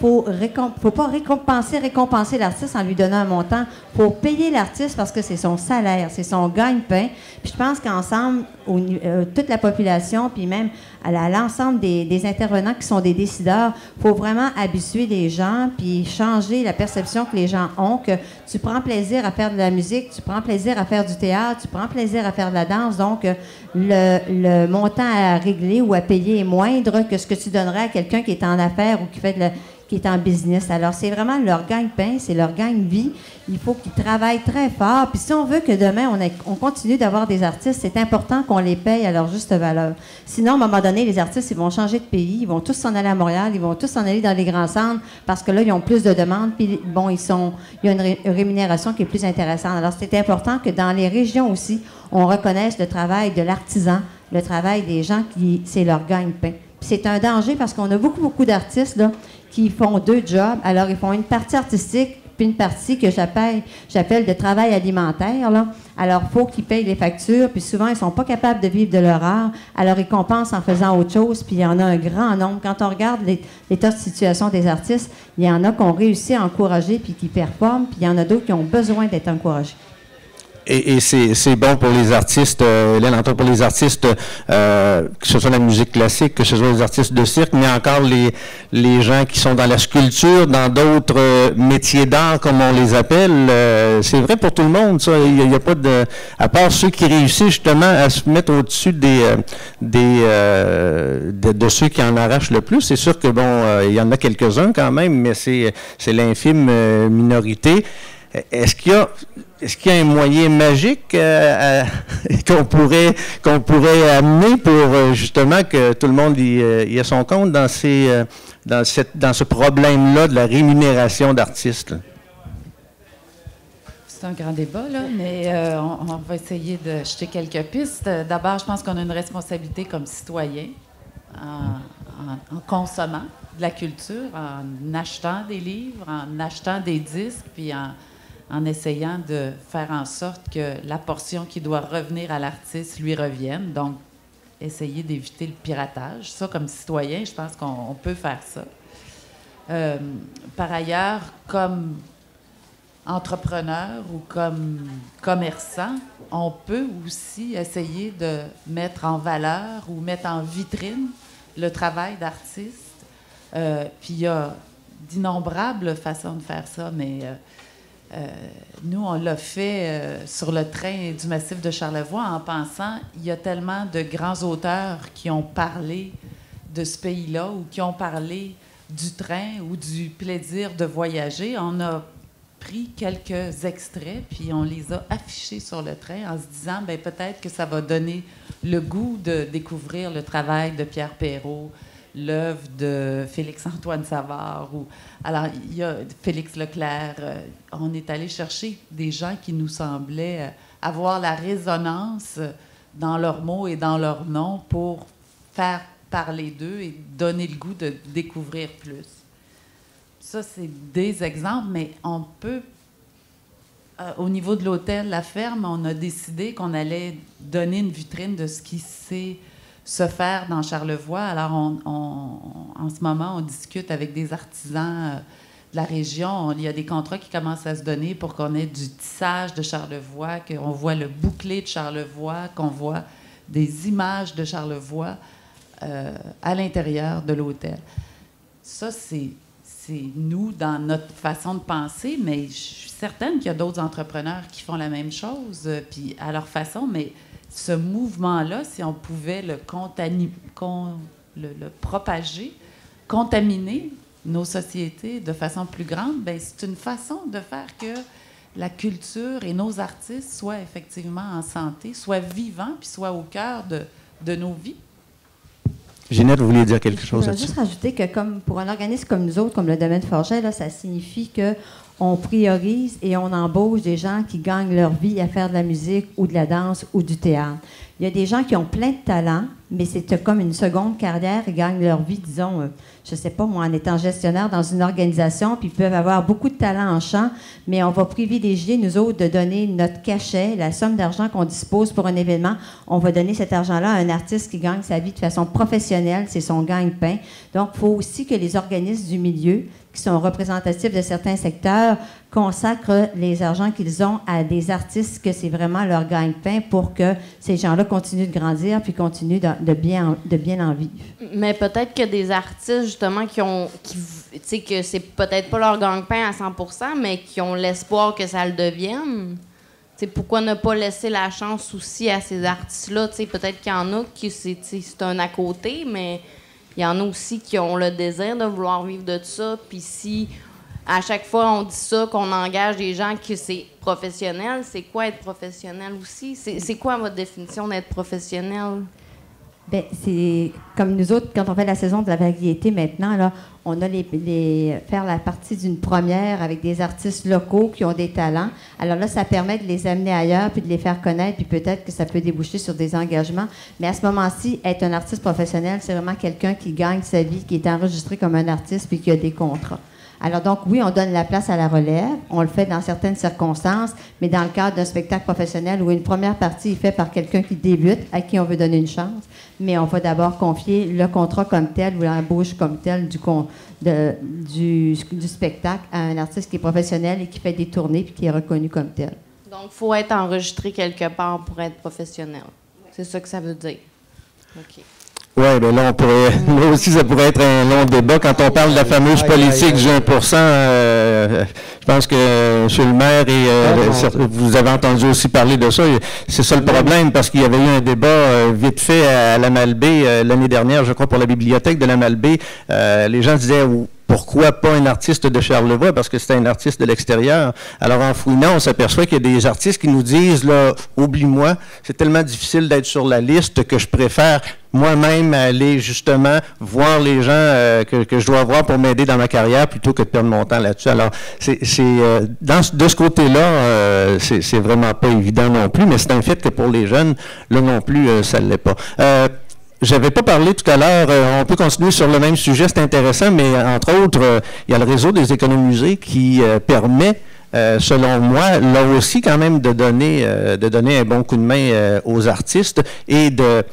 [SPEAKER 5] faut pas récompenser l'artiste en lui donnant un montant, il faut payer l'artiste parce que c'est son salaire, c'est son gagne-pain. Puis je pense qu'ensemble, toute la population, puis même à l'ensemble des intervenants qui sont des décideurs, il faut vraiment habituer les gens, puis changer la perception que les gens ont, que tu prends plaisir à faire de la musique, tu prends plaisir à faire du théâtre, tu prends plaisir à faire de la danse, donc le montant à régler ou à payer est moindre que ce que tu donnerais à quelqu'un qui est en affaires ou qui est en business. Alors, c'est vraiment leur gagne-pain, c'est leur gagne-vie. Il faut qu'ils travaillent très fort. Puis si on veut que demain, on continue d'avoir des artistes, c'est important qu'on les paye à leur juste valeur. Sinon, à un moment donné, les artistes, ils vont changer de pays, ils vont tous s'en aller à Montréal, ils vont tous s'en aller dans les grands centres parce que là, ils ont plus de demandes, puis bon, il y a une rémunération qui est plus intéressante. Alors, c'est important que dans les régions aussi, on reconnaisse le travail de l'artisan, le travail des gens qui, c'est leur gagne-pain. Puis c'est un danger parce qu'on a beaucoup d'artistes là, qui font 2 jobs. Alors, ils font une partie artistique puis une partie que j'appelle de travail alimentaire. Là. Alors, il faut qu'ils payent les factures, puis souvent, ils ne sont pas capables de vivre de leur art. Alors, ils compensent en faisant autre chose, puis il y en a un grand nombre. Quand on regarde l'état de situation des artistes, il y en a qui ont réussi à encourager puis qui performent, puis il y en a d'autres qui ont besoin d'être encouragés.
[SPEAKER 2] Et c'est bon pour les artistes, Hélène, entre autres pour les artistes, que ce soit la musique classique, que ce soit les artistes de cirque, mais encore les gens qui sont dans la sculpture, dans d'autres métiers d'art, comme on les appelle. C'est vrai pour tout le monde, ça. Il y a pas de... À part ceux qui réussissent justement à se mettre au-dessus de ceux qui en arrachent le plus. C'est sûr que, bon, il y en a quelques-uns quand même, mais c'est l'infime minorité. Est-ce qu'il y a un moyen magique qu'on pourrait amener pour justement que tout le monde y ait son compte dans ce problème-là de la rémunération d'artistes?
[SPEAKER 6] C'est un grand débat, là, mais on va essayer de jeter quelques pistes. D'abord, je pense qu'on a une responsabilité comme citoyen en consommant de la culture, en achetant des livres, en achetant des disques, puis en essayant de faire en sorte que la portion qui doit revenir à l'artiste lui revienne. Donc, essayer d'éviter le piratage. Ça, comme citoyen, je pense qu'on peut faire ça. Par ailleurs, comme entrepreneur ou comme commerçant, on peut aussi essayer de mettre en valeur ou mettre en vitrine le travail d'artiste. Puis il y a d'innombrables façons de faire ça, mais nous, on l'a fait sur le train du massif de Charlevoix en pensant il y a tellement de grands auteurs qui ont parlé de ce pays-là ou qui ont parlé du train ou du plaisir de voyager. On a pris quelques extraits puis on les a affichés sur le train en se disant ben peut-être que ça va donner le goût de découvrir le travail de Pierre Perrault, l'œuvre de Félix-Antoine Savard. Alors, il y a Félix Leclerc. On est allé chercher des gens qui nous semblaient avoir la résonance dans leurs mots et dans leurs noms pour faire parler d'eux et donner le goût de découvrir plus. Ça, c'est des exemples, mais on peut... au niveau de l'hôtel La Ferme, on a décidé qu'on allait donner une vitrine de ce qui s'est se faire dans Charlevoix. Alors, en ce moment, on discute avec des artisans de la région. Il y a des contrats qui commencent à se donner pour qu'on ait du tissage de Charlevoix, qu'on voit le bouclé de Charlevoix, qu'on voit des images de Charlevoix à l'intérieur de l'hôtel. Ça, c'est nous, dans notre façon de penser, mais je suis certaine qu'il y a d'autres entrepreneurs qui font la même chose, puis à leur façon, mais ce mouvement-là, si on pouvait le propager, contaminer nos sociétés de façon plus grande, bien, c'est une façon de faire que la culture et nos artistes soient effectivement en santé, soient vivants, puis soient au cœur de nos vies.
[SPEAKER 2] Ginette, vous vouliez dire quelque chose
[SPEAKER 5] Je voudrais
[SPEAKER 2] là-dessus?
[SPEAKER 5] juste rajouter que comme pour un organisme comme nous autres, comme le domaine Forget, là, ça signifie qu'on priorise et on embauche des gens qui gagnent leur vie à faire de la musique ou de la danse ou du théâtre. Il y a des gens qui ont plein de talents, mais c'est comme une seconde carrière. Ils gagnent leur vie, disons, je ne sais pas moi, en étant gestionnaire dans une organisation, puis ils peuvent avoir beaucoup de talent en chant, mais on va privilégier, nous autres, de donner notre cachet, la somme d'argent qu'on dispose pour un événement. On va donner cet argent-là à un artiste qui gagne sa vie de façon professionnelle, c'est son gagne-pain. Donc, il faut aussi que les organismes du milieu, qui sont représentatifs de certains secteurs, consacrent les argents qu'ils ont à des artistes que c'est vraiment leur gagne-pain pour que ces gens-là continuent de grandir puis continuent de bien en vivre.
[SPEAKER 1] Mais peut-être que des artistes, justement, tu sais, que c'est peut-être pas leur gagne-pain à 100%, mais qui ont l'espoir que ça le devienne. T'sais, pourquoi ne pas laisser la chance aussi à ces artistes-là? Peut-être qu'il y en a qui c'est un à côté, mais il y en a aussi qui ont le désir de vouloir vivre de ça. Puis si à chaque fois on dit ça, qu'on engage des gens que c'est professionnel, c'est quoi être professionnel aussi? C'est quoi votre définition d'être professionnel?
[SPEAKER 5] Bien, c'est comme nous autres, quand on fait la saison de la variété maintenant, là, on a faire la partie d'une première avec des artistes locaux qui ont des talents. Alors là, ça permet de les amener ailleurs puis de les faire connaître, puis peut-être que ça peut déboucher sur des engagements. Mais à ce moment-ci, être un artiste professionnel, c'est vraiment quelqu'un qui gagne sa vie, qui est enregistré comme un artiste puis qui a des contrats. Alors donc, oui, on donne la place à la relève. On le fait dans certaines circonstances, mais dans le cadre d'un spectacle professionnel où une première partie est faite par quelqu'un qui débute, à qui on veut donner une chance, mais on va d'abord confier le contrat comme tel ou l'embauche comme telle du spectacle à un artiste qui est professionnel et qui fait des tournées puis qui est reconnu comme tel.
[SPEAKER 1] Donc, il faut être enregistré quelque part pour être professionnel. C'est ça que ça veut dire. OK.
[SPEAKER 2] Oui, bien là, là aussi, ça pourrait être un long débat. Quand on parle de la fameuse politique du 1 je pense que M. le maire vous avez entendu aussi parler de ça. C'est ça le problème, parce qu'il y avait eu un débat vite fait à la Malbaie l'année dernière, je crois, pour la bibliothèque de la Malbaie. Les gens disaient... Pourquoi pas un artiste de Charlevoix? Parce que c'est un artiste de l'extérieur. Alors, en fouinant, on s'aperçoit qu'il y a des artistes qui nous disent, là, oublie-moi, c'est tellement difficile d'être sur la liste que je préfère moi-même aller, justement, voir les gens que je dois voir pour m'aider dans ma carrière plutôt que de perdre mon temps là-dessus. Alors, de ce côté-là, c'est vraiment pas évident non plus, mais c'est un fait que pour les jeunes, là non plus, ça ne l'est pas. J'avais pas parlé tout à l'heure, on peut continuer sur le même sujet, c'est intéressant, mais entre autres, il y a le réseau des économusées qui permet, selon moi, là aussi quand même de donner un bon coup de main aux artistes et de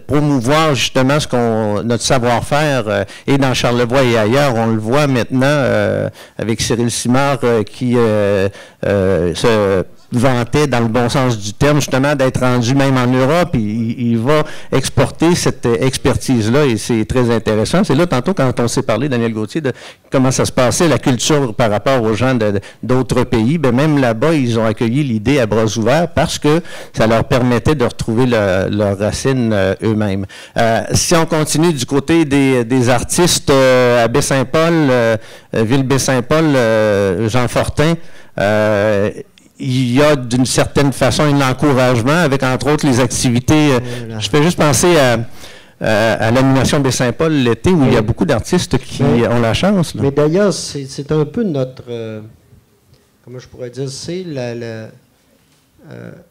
[SPEAKER 2] promouvoir justement notre savoir-faire et dans Charlevoix et ailleurs. On le voit maintenant avec Cyril Simard qui se vantait, dans le bon sens du terme, justement, d'être rendu même en Europe. Il va exporter cette expertise-là et c'est très intéressant. C'est là, tantôt, quand on s'est parlé, Daniel Gauthier, de comment ça se passait, la culture par rapport aux gens d'autres pays, bien, même là-bas, ils ont accueilli l'idée à bras ouverts parce que ça leur permettait de retrouver leurs racines eux-mêmes. Si on continue du côté des artistes à Baie-Saint-Paul, Ville Baie-Saint-Paul, Jean Fortin, il y a d'une certaine façon un encouragement avec, entre autres, les activités. Je fais juste penser à l'animation de Saint-Paul l'été où il y a beaucoup d'artistes qui ont la chance. Là.
[SPEAKER 3] Mais d'ailleurs, c'est un peu notre... comment je pourrais dire? C'est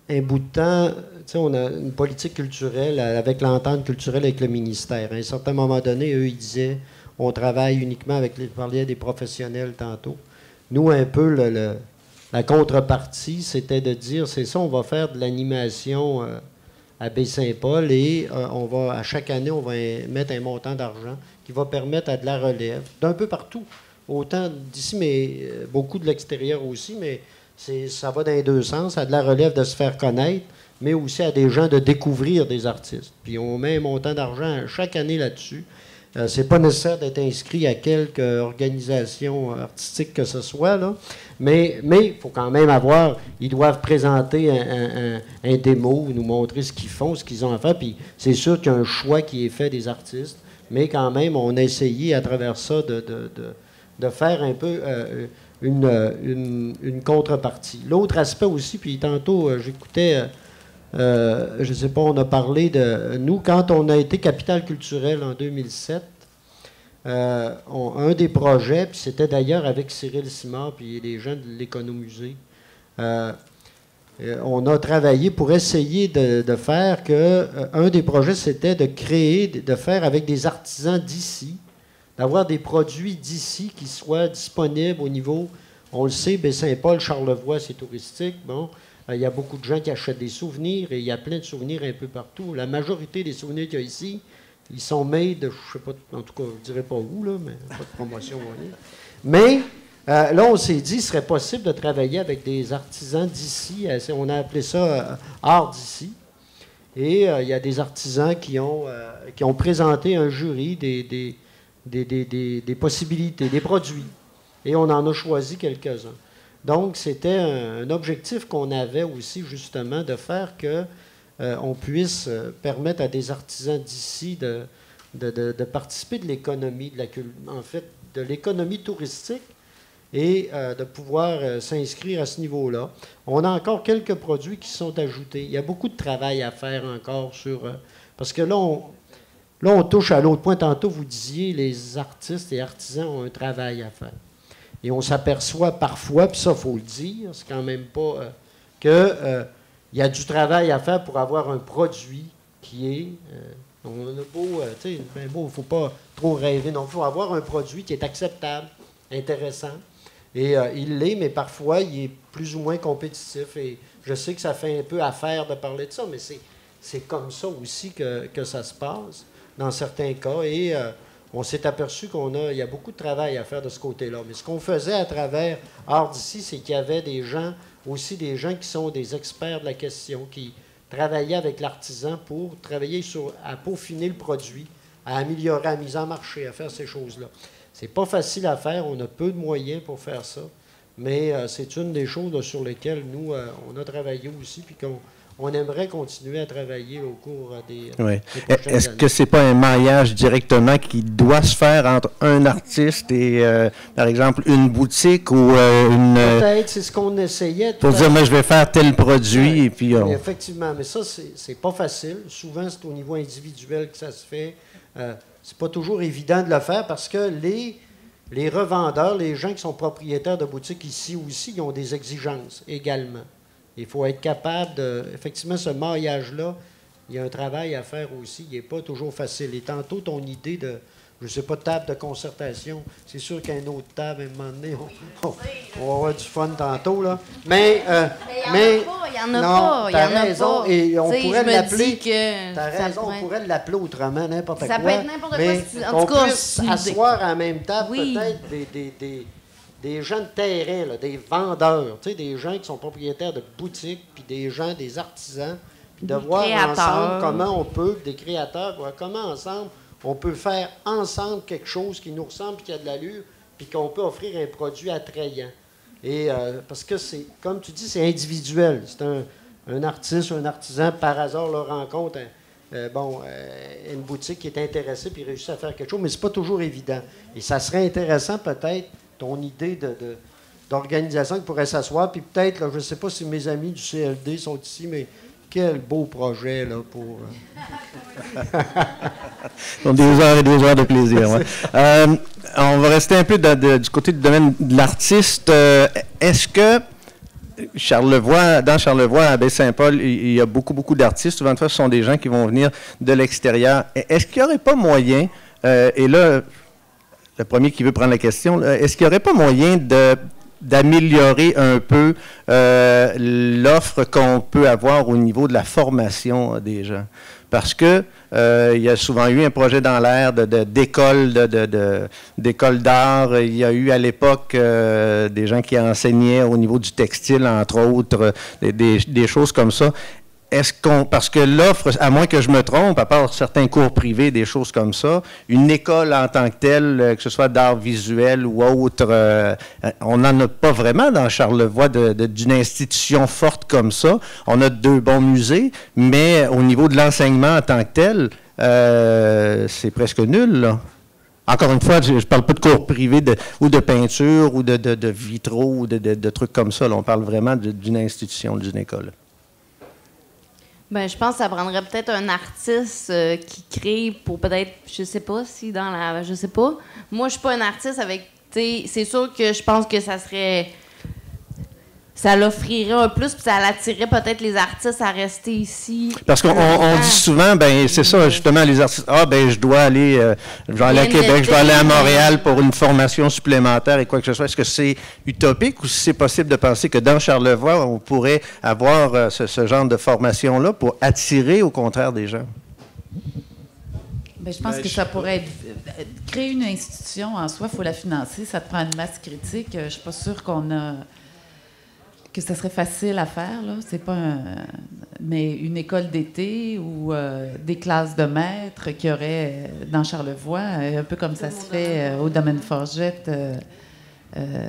[SPEAKER 3] un bout de temps... Tu sais, on a une politique culturelle avec l'entente culturelle avec le ministère. À un certain moment donné, eux, ils disaient on travaille uniquement avec les... parlait des professionnels tantôt. Nous, un peu, la contrepartie, c'était de dire, c'est ça, on va faire de l'animation à Baie-Saint-Paul et à chaque année, on va mettre un montant d'argent qui va permettre à de la relève, d'un peu partout, autant d'ici, mais beaucoup de l'extérieur aussi, mais ça va dans les deux sens, à de la relève de se faire connaître, mais aussi à des gens de découvrir des artistes. Puis on met un montant d'argent chaque année là-dessus. C'est pas nécessaire d'être inscrit à quelque organisation artistique que ce soit, là. Mais il faut quand même ils doivent présenter un démo, nous montrer ce qu'ils font, ce qu'ils ont à faire. Puis c'est sûr qu'il y a un choix qui est fait des artistes, mais quand même, on a essayé à travers ça de faire un peu une contrepartie. L'autre aspect aussi, puis tantôt, j'écoutais je ne sais pas, on a parlé de... Nous, quand on a été capitale culturelle en 2007, un des projets, puis c'était d'ailleurs avec Cyril Simard puis les gens de l'Économusée, on a travaillé pour essayer de faire que... un des projets, c'était de créer, de faire avec des artisans d'ici, d'avoir des produits d'ici qui soient disponibles au niveau... On le sait, Baie-Saint-Paul, Charlevoix, c'est touristique. Bon, il y a beaucoup de gens qui achètent des souvenirs et il y a plein de souvenirs un peu partout. La majorité des souvenirs qu'il y a ici, ils sont made, je ne sais pas, en tout cas, je ne dirais pas où, là, mais pas de promotion. Mais là, on s'est dit, il serait possible de travailler avec des artisans d'ici. On a appelé ça Art d'ici. Et il y a des artisans qui ont présenté un jury des possibilités, des produits. Et on en a choisi quelques-uns. Donc, c'était un objectif qu'on avait aussi, justement, de faire qu'on puisse permettre à des artisans d'ici de participer de l'économie, en fait, de l'économie touristique et de pouvoir s'inscrire à ce niveau-là. On a encore quelques produits qui sont ajoutés. Il y a beaucoup de travail à faire encore sur... parce que là, on touche à l'autre point. Tantôt, vous disiez, les artistes et artisans ont un travail à faire. Et on s'aperçoit parfois, puis ça, il faut le dire, c'est quand même pas... qu'il y a du travail à faire pour avoir un produit qui est... on a beau... tu sais, il ne faut pas trop rêver. Non, il faut avoir un produit qui est acceptable, intéressant. Et il l'est, mais parfois, il est plus ou moins compétitif. Et je sais que ça fait un peu affaire de parler de ça, mais c'est comme ça aussi que ça se passe, dans certains cas. Et... on s'est aperçu qu'il y a beaucoup de travail à faire de ce côté-là. Mais ce qu'on faisait à travers Art d'ici, c'est qu'il y avait des gens qui sont des experts de la question, qui travaillaient avec l'artisan pour travailler à peaufiner le produit, à améliorer la mise en marché, à faire ces choses-là. C'est pas facile à faire, on a peu de moyens pour faire ça, mais c'est une des choses là, sur lesquelles nous, on a travaillé aussi, puis on aimerait continuer à travailler au cours des prochaines
[SPEAKER 2] Est-ce
[SPEAKER 3] années.
[SPEAKER 2] que ce n'est pas un maillage directement qui doit se faire entre un artiste et, par exemple, une boutique ou une...
[SPEAKER 3] Peut-être, c'est ce qu'on essayait.
[SPEAKER 2] Pour dire, moi, je vais faire tel produit, et puis...
[SPEAKER 3] Effectivement, mais ça, c'est pas facile. Souvent, c'est au niveau individuel que ça se fait. C'est pas toujours évident de le faire parce que les revendeurs, les gens qui sont propriétaires de boutiques ici aussi, ils ont des exigences également. Il faut être capable de... Effectivement, ce maillage-là, il y a un travail à faire aussi. Il n'est pas toujours facile. Et tantôt, ton idée de, je ne sais pas, de table de concertation, c'est sûr qu'à une autre table, à un moment donné, on va avoir du fun tantôt, là. Mais
[SPEAKER 1] il n'y en a pas.
[SPEAKER 3] T'as raison. Et on pourrait l'appeler...
[SPEAKER 1] T'as
[SPEAKER 3] raison, on pourrait l'appeler autrement, n'importe quoi.
[SPEAKER 1] Ça peut être n'importe quoi.
[SPEAKER 3] Mais
[SPEAKER 1] En tout cas,
[SPEAKER 3] puisse asseoir à la même table, peut-être des gens de terrain, là, des vendeurs, des gens qui sont propriétaires de boutiques, puis des artisans, puis de voir ensemble comment on peut, des créateurs, comment ensemble on peut faire ensemble quelque chose qui nous ressemble, qui a de l'allure, puis qu'on peut offrir un produit attrayant. Et parce que c'est, comme tu dis, c'est individuel. C'est un artiste ou un artisan, par hasard, le rencontre une boutique qui est intéressée puis réussit à faire quelque chose, mais c'est pas toujours évident. Et ça serait intéressant peut-être ton idée d'organisation qui pourrait s'asseoir, puis peut-être, là, je ne sais pas si mes amis du CLD sont ici, mais quel beau projet là, pour...
[SPEAKER 2] Donc, des heures et des heures de plaisir. Ouais. On va rester un peu du côté du domaine de l'artiste. Est-ce que dans Charlevoix, à Baie-Saint-Paul, il y a beaucoup d'artistes. Souvent, ce sont des gens qui vont venir de l'extérieur. Est-ce qu'il n'y aurait pas moyen, et là, le premier qui veut prendre la question, est-ce qu'il n'y aurait pas moyen d'améliorer un peu l'offre qu'on peut avoir au niveau de la formation des gens? Parce que il y a souvent eu un projet dans l'air d'école d'art. Il y a eu à l'époque des gens qui enseignaient au niveau du textile, entre autres, des choses comme ça. Parce que l'offre, à moins que je me trompe, à part certains cours privés, des choses comme ça, une école en tant que telle, que ce soit d'art visuel ou autre, on n'en a pas vraiment dans Charlevoix d'une institution forte comme ça. On a 2 bons musées, mais au niveau de l'enseignement en tant que tel, c'est presque nul, là. Encore une fois, je ne parle pas de cours privés ou de peinture ou de vitraux ou de trucs comme ça. Là. On parle vraiment d'une institution, d'une école.
[SPEAKER 1] Ben, je pense que ça prendrait peut-être un artiste qui crée pour peut-être, je sais pas si dans la, je sais pas. Moi, je suis pas un artiste avec, tu sais, c'est sûr que je pense que ça l'offrirait un plus, puis ça l'attirerait peut-être les artistes à rester ici.
[SPEAKER 2] Parce qu'on dit souvent, ben c'est ça, justement, les artistes, ben je dois aller à Québec, je dois aller à Montréal pour une formation supplémentaire et quoi que ce soit. Est-ce que c'est utopique ou si c'est possible de penser que dans Charlevoix, on pourrait avoir ce genre de formation-là pour attirer au contraire des gens?
[SPEAKER 6] Bien, je pense que ça pourrait être... Créer une institution en soi, il faut la financer, ça te prend une masse critique. Je ne suis pas sûre que ça serait facile à faire, là. C'est pas mais une école d'été ou des classes de maîtres qu'il y aurait dans Charlevoix, un peu comme ça se fait au domaine Forgette.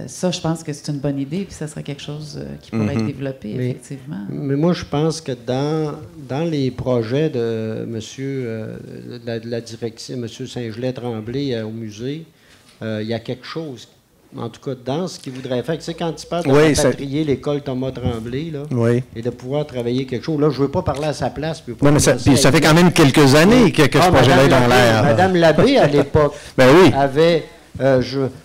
[SPEAKER 6] Ça, je pense que c'est une bonne idée, puis ça serait quelque chose qui pourrait être développé, effectivement.
[SPEAKER 3] Mais moi, je pense que dans les projets de de la direction, M. Saint-Gelais-Tremblay au musée, il y a quelque chose. En tout cas, dans ce qu'il voudrait faire. Tu sais, quand tu parles de rapatrier l'école Thomas Tremblay, là, et de pouvoir travailler quelque chose. Là, je ne veux pas parler à sa place.
[SPEAKER 2] Oui, mais ça fait quand même quelques années que ce projet-là est dans l'air.
[SPEAKER 3] Madame Labbé, à l'époque, avait...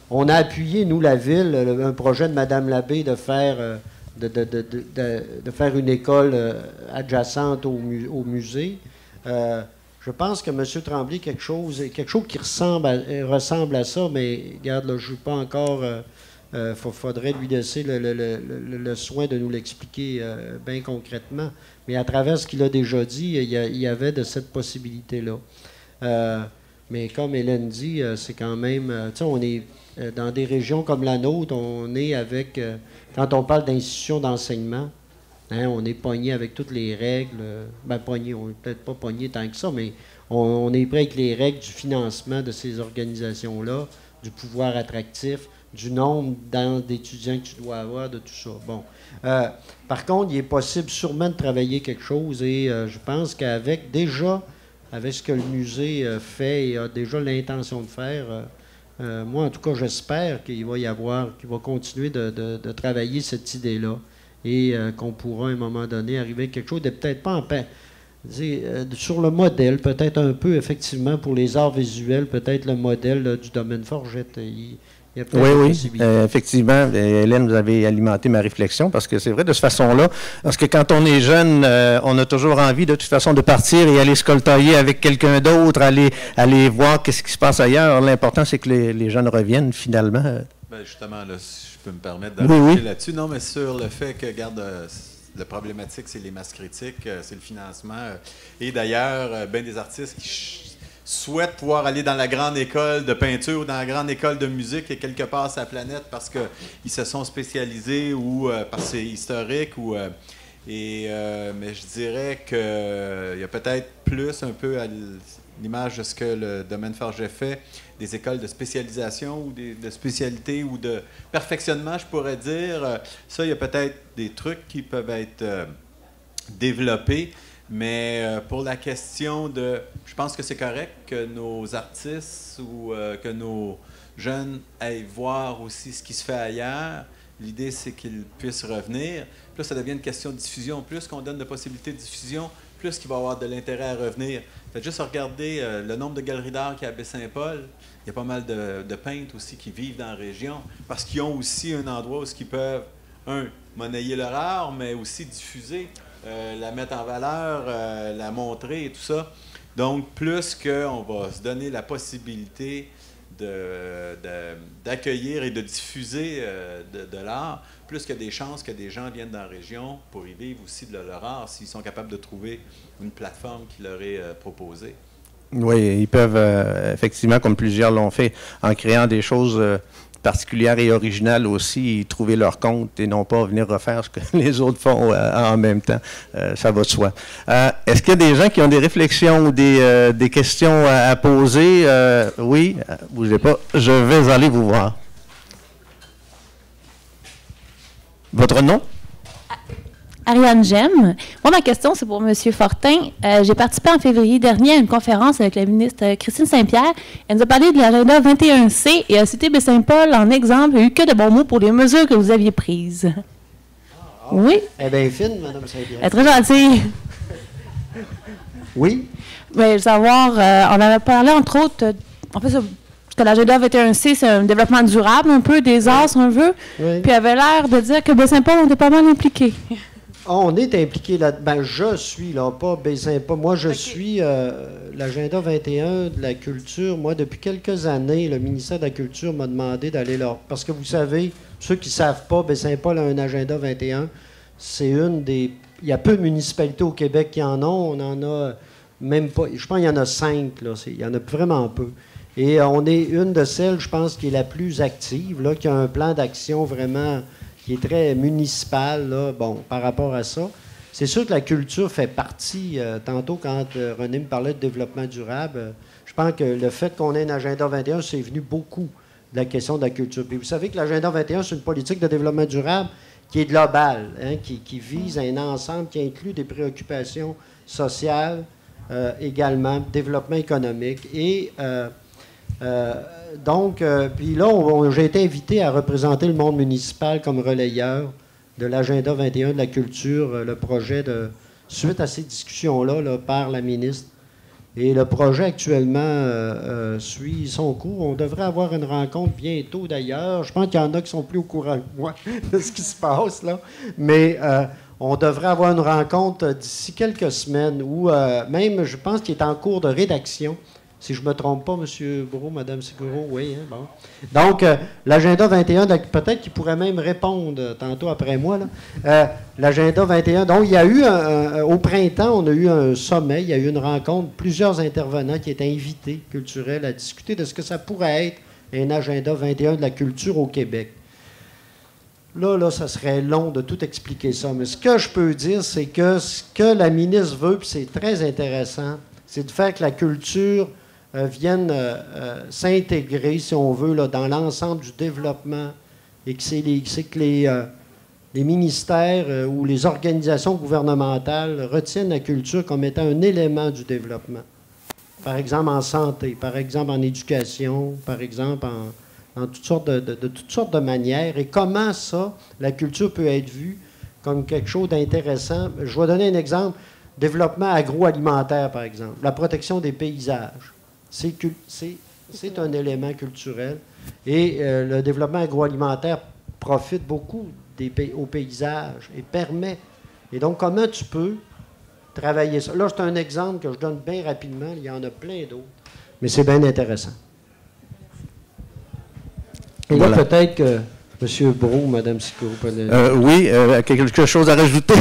[SPEAKER 3] on a appuyé, nous, la ville, un projet de Madame Labbé de faire une école adjacente au musée. Je pense que M. Tremblay, quelque chose qui ressemble à ça, mais regarde, là, je ne joue pas encore. Faudrait lui laisser le soin de nous l'expliquer bien concrètement. Mais à travers ce qu'il a déjà dit, il y avait de cette possibilité-là. Mais comme Hélène dit, c'est quand même... tu sais, on est dans des régions comme la nôtre, on est avec... quand on parle d'institutions d'enseignement, hein, on est pogné avec toutes les règles. Ben, pogné, on n'est peut-être pas pogné tant que ça, mais on est prêt avec les règles du financement de ces organisations-là, du pouvoir attractif, du nombre d'étudiants que tu dois avoir, de tout ça. Bon. Par contre, il est possible sûrement de travailler quelque chose et je pense qu'avec ce que le musée fait et a déjà l'intention de faire, moi, en tout cas, j'espère qu'il va continuer de travailler cette idée-là et qu'on pourra, à un moment donné, arriver à quelque chose de peut-être pas en paix. Sur le modèle, peut-être un peu, effectivement, pour les arts visuels, peut-être le modèle du domaine Forgette.
[SPEAKER 2] Oui, effectivement. Hélène, vous avez alimenté ma réflexion parce que c'est vrai, de cette façon-là, parce que quand on est jeune, on a toujours envie, de toute façon, de partir et aller se coltailler avec quelqu'un d'autre, aller voir qu'est-ce qui se passe ailleurs. L'important, c'est que les jeunes reviennent, finalement.
[SPEAKER 4] Ben justement, là, si je peux me permettre d'ajouter là-dessus. Non, mais sur le fait que, regarde, la problématique, c'est les masses critiques, c'est le financement. Et d'ailleurs, bien des artistes qui souhaitent pouvoir aller dans la grande école de peinture ou dans la grande école de musique et quelque part sur la planète parce qu'ils se sont spécialisés ou parce que c'est historique. Mais je dirais qu'il y a peut-être plus un peu à l'image de ce que le domaine Forget fait, des écoles de spécialisation ou de spécialité ou de perfectionnement, je pourrais dire. Ça, il y a peut-être des trucs qui peuvent être développés. Mais pour la question de... Je pense que c'est correct que nos artistes ou que nos jeunes aillent voir aussi ce qui se fait ailleurs. L'idée, c'est qu'ils puissent revenir. Plus ça devient une question de diffusion. Plus qu'on donne de possibilités de diffusion, plus qu'il va y avoir de l'intérêt à revenir. Faites juste regarder le nombre de galeries d'art qu'il y a à Baie-Saint-Paul. Il y a pas mal de peintres aussi qui vivent dans la région parce qu'ils ont aussi un endroit où ils peuvent, monnayer leur art, mais aussi diffuser. La mettre en valeur, la montrer et tout ça. Donc, plus qu'on va se donner la possibilité d'accueillir et de diffuser de l'art, plus qu'il y a des chances que des gens viennent dans la région pour y vivre aussi de leur art s'ils sont capables de trouver une plateforme qui leur est proposée. Oui,
[SPEAKER 2] ils peuvent, effectivement, comme plusieurs l'ont fait, en créant des choses particulières et originales aussi, y trouver leur compte et non pas venir refaire ce que les autres font en même temps. Ça va de soi. Est-ce qu'il y a des gens qui ont des réflexions ou des questions à poser? Oui, bougez pas. Je vais aller vous voir. Votre nom?
[SPEAKER 7] Ariane Gemme. Moi, ma question, c'est pour M. Fortin. J'ai participé en février dernier à une conférence avec la ministre Christine Saint-Pierre. Elle nous a parlé de l'agenda 21C et a cité Baie-Saint-Paul en exemple. Il n'y a eu que de bons mots pour les mesures que vous aviez prises. Oui.
[SPEAKER 3] Elle est bien fine, Mme Saint-Pierre.
[SPEAKER 7] Elle est très gentille.
[SPEAKER 3] Oui?
[SPEAKER 7] Mais je veux savoir, on avait parlé entre autres, en fait, que l'agenda 21C, c'est un développement durable un peu, des arts, si on veut.
[SPEAKER 3] Oui.
[SPEAKER 7] Puis il avait l'air de dire que Baie-Saint-Paul, on était pas mal impliqués.
[SPEAKER 3] On est impliqué là. Ben, je suis là, pas Baie-Saint-Paul. Moi, je suis l'agenda 21 de la culture. Moi, depuis quelques années, le ministère de la Culture m'a demandé d'aller là. Parce que vous savez, ceux qui ne savent pas, Baie-Saint-Paul a un agenda 21. C'est une des. Il y a peu de municipalités au Québec qui en ont. On en a même pas. Je pense qu'il y en a 5, là. Il y en a vraiment peu. Et on est une de celles, je pense, qui est la plus active, là, qui a un plan d'action vraiment qui est très municipal, là, bon, par rapport à ça. C'est sûr que la culture fait partie. Tantôt, quand René me parlait de développement durable, je pense que le fait qu'on ait un agenda 21, c'est venu beaucoup de la question de la culture. Puis vous savez que l'agenda 21, c'est une politique de développement durable qui est globale, hein, qui vise un ensemble qui inclut des préoccupations sociales, également, développement économique et... donc, puis là, j'ai été invité à représenter le monde municipal comme relayeur de l'agenda 21 de la culture, le projet suite à ces discussions-là là, par la ministre. Et le projet actuellement suit son cours. On devrait avoir une rencontre bientôt d'ailleurs. Je pense qu'il y en a qui sont plus au courant que moi de ce qui se passe là. Mais on devrait avoir une rencontre d'ici quelques semaines où même, je pense qu'il est en cours de rédaction. Si je ne me trompe pas, M. Brault, Mme Sigoureau, oui. Hein, bon. Donc, l'agenda 21, peut-être qu'il pourrait même répondre tantôt après moi. L'agenda 21, donc il y a eu, au printemps, on a eu un sommet, il y a eu une rencontre, plusieurs intervenants qui étaient invités, culturels, à discuter de ce que ça pourrait être un agenda 21 de la culture au Québec. Là, ça serait long de tout expliquer ça. Mais ce que je peux dire, c'est que ce que la ministre veut, puis c'est très intéressant, c'est de faire que la culture... viennent s'intégrer, si on veut, là, dans l'ensemble du développement et que c'est que les ministères ou les organisations gouvernementales retiennent la culture comme étant un élément du développement. Par exemple, en santé, par exemple, en éducation, par exemple, en toutes sortes de toutes sortes de manières. Et comment ça, la culture peut être vue comme quelque chose d'intéressant. Je vais donner un exemple. Développement agroalimentaire, par exemple. La protection des paysages. C'est un élément culturel. Et le développement agroalimentaire profite beaucoup aux paysages et permet. Et donc, comment tu peux travailler ça? Là, c'est un exemple que je donne bien rapidement. Il y en a plein d'autres. Mais c'est bien intéressant. Et là, voilà. Peut-être que M. Brault, Mme Sigoureau...
[SPEAKER 2] oui, quelque chose à rajouter?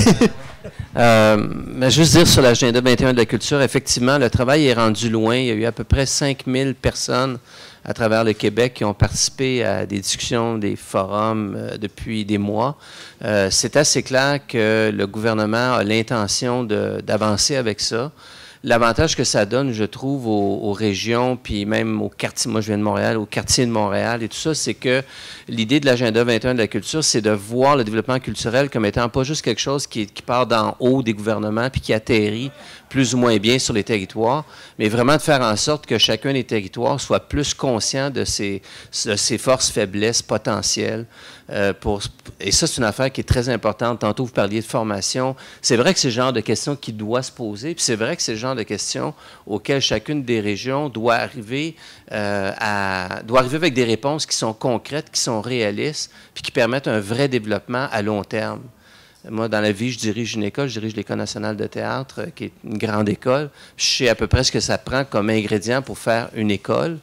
[SPEAKER 8] Mais juste dire sur l'agenda 21 de la culture, effectivement, le travail est rendu loin. Il y a eu à peu près 5000 personnes à travers le Québec qui ont participé à des discussions, des forums depuis des mois. C'est assez clair que le gouvernement a l'intention d'avancer avec ça. L'avantage que ça donne, je trouve, aux régions, puis même aux quartiers, moi je viens de Montréal, aux quartiers de Montréal et tout ça, c'est que l'idée de l'agenda 21 de la culture, c'est de voir le développement culturel comme étant pas juste quelque chose qui part d'en haut des gouvernements puis qui atterrit plus ou moins bien sur les territoires, mais vraiment de faire en sorte que chacun des territoires soit plus conscient de ses forces, faiblesses potentielles. Et ça, c'est une affaire qui est très importante. Tantôt, vous parliez de formation. C'est vrai que c'est le genre de questions qui doit se poser, puis c'est vrai que c'est le genre de questions auxquelles chacune des régions doit arriver avec des réponses qui sont concrètes, qui sont réalistes, puis qui permettent un vrai développement à long terme. Moi, dans la vie, je dirige une école, je dirige l'École nationale de théâtre, qui est une grande école. Je sais à peu près ce que ça prend comme ingrédient pour faire une école.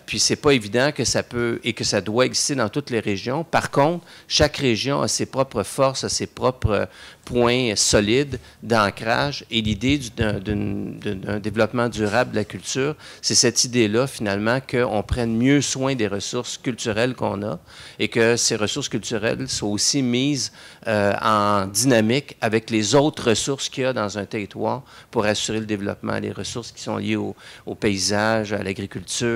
[SPEAKER 8] Puis c'est pas évident que ça peut et que ça doit exister dans toutes les régions. Par contre, chaque région a ses propres forces, a ses propres points solides d'ancrage. Et l'idée d'un développement durable de la culture, c'est cette idée-là, finalement, qu'on prenne mieux soin des ressources culturelles qu'on a et que ces ressources culturelles soient aussi mises en dynamique avec les autres ressources qu'il y a dans un territoire pour assurer le développement. Les ressources qui sont liées au paysage, à l'agriculture,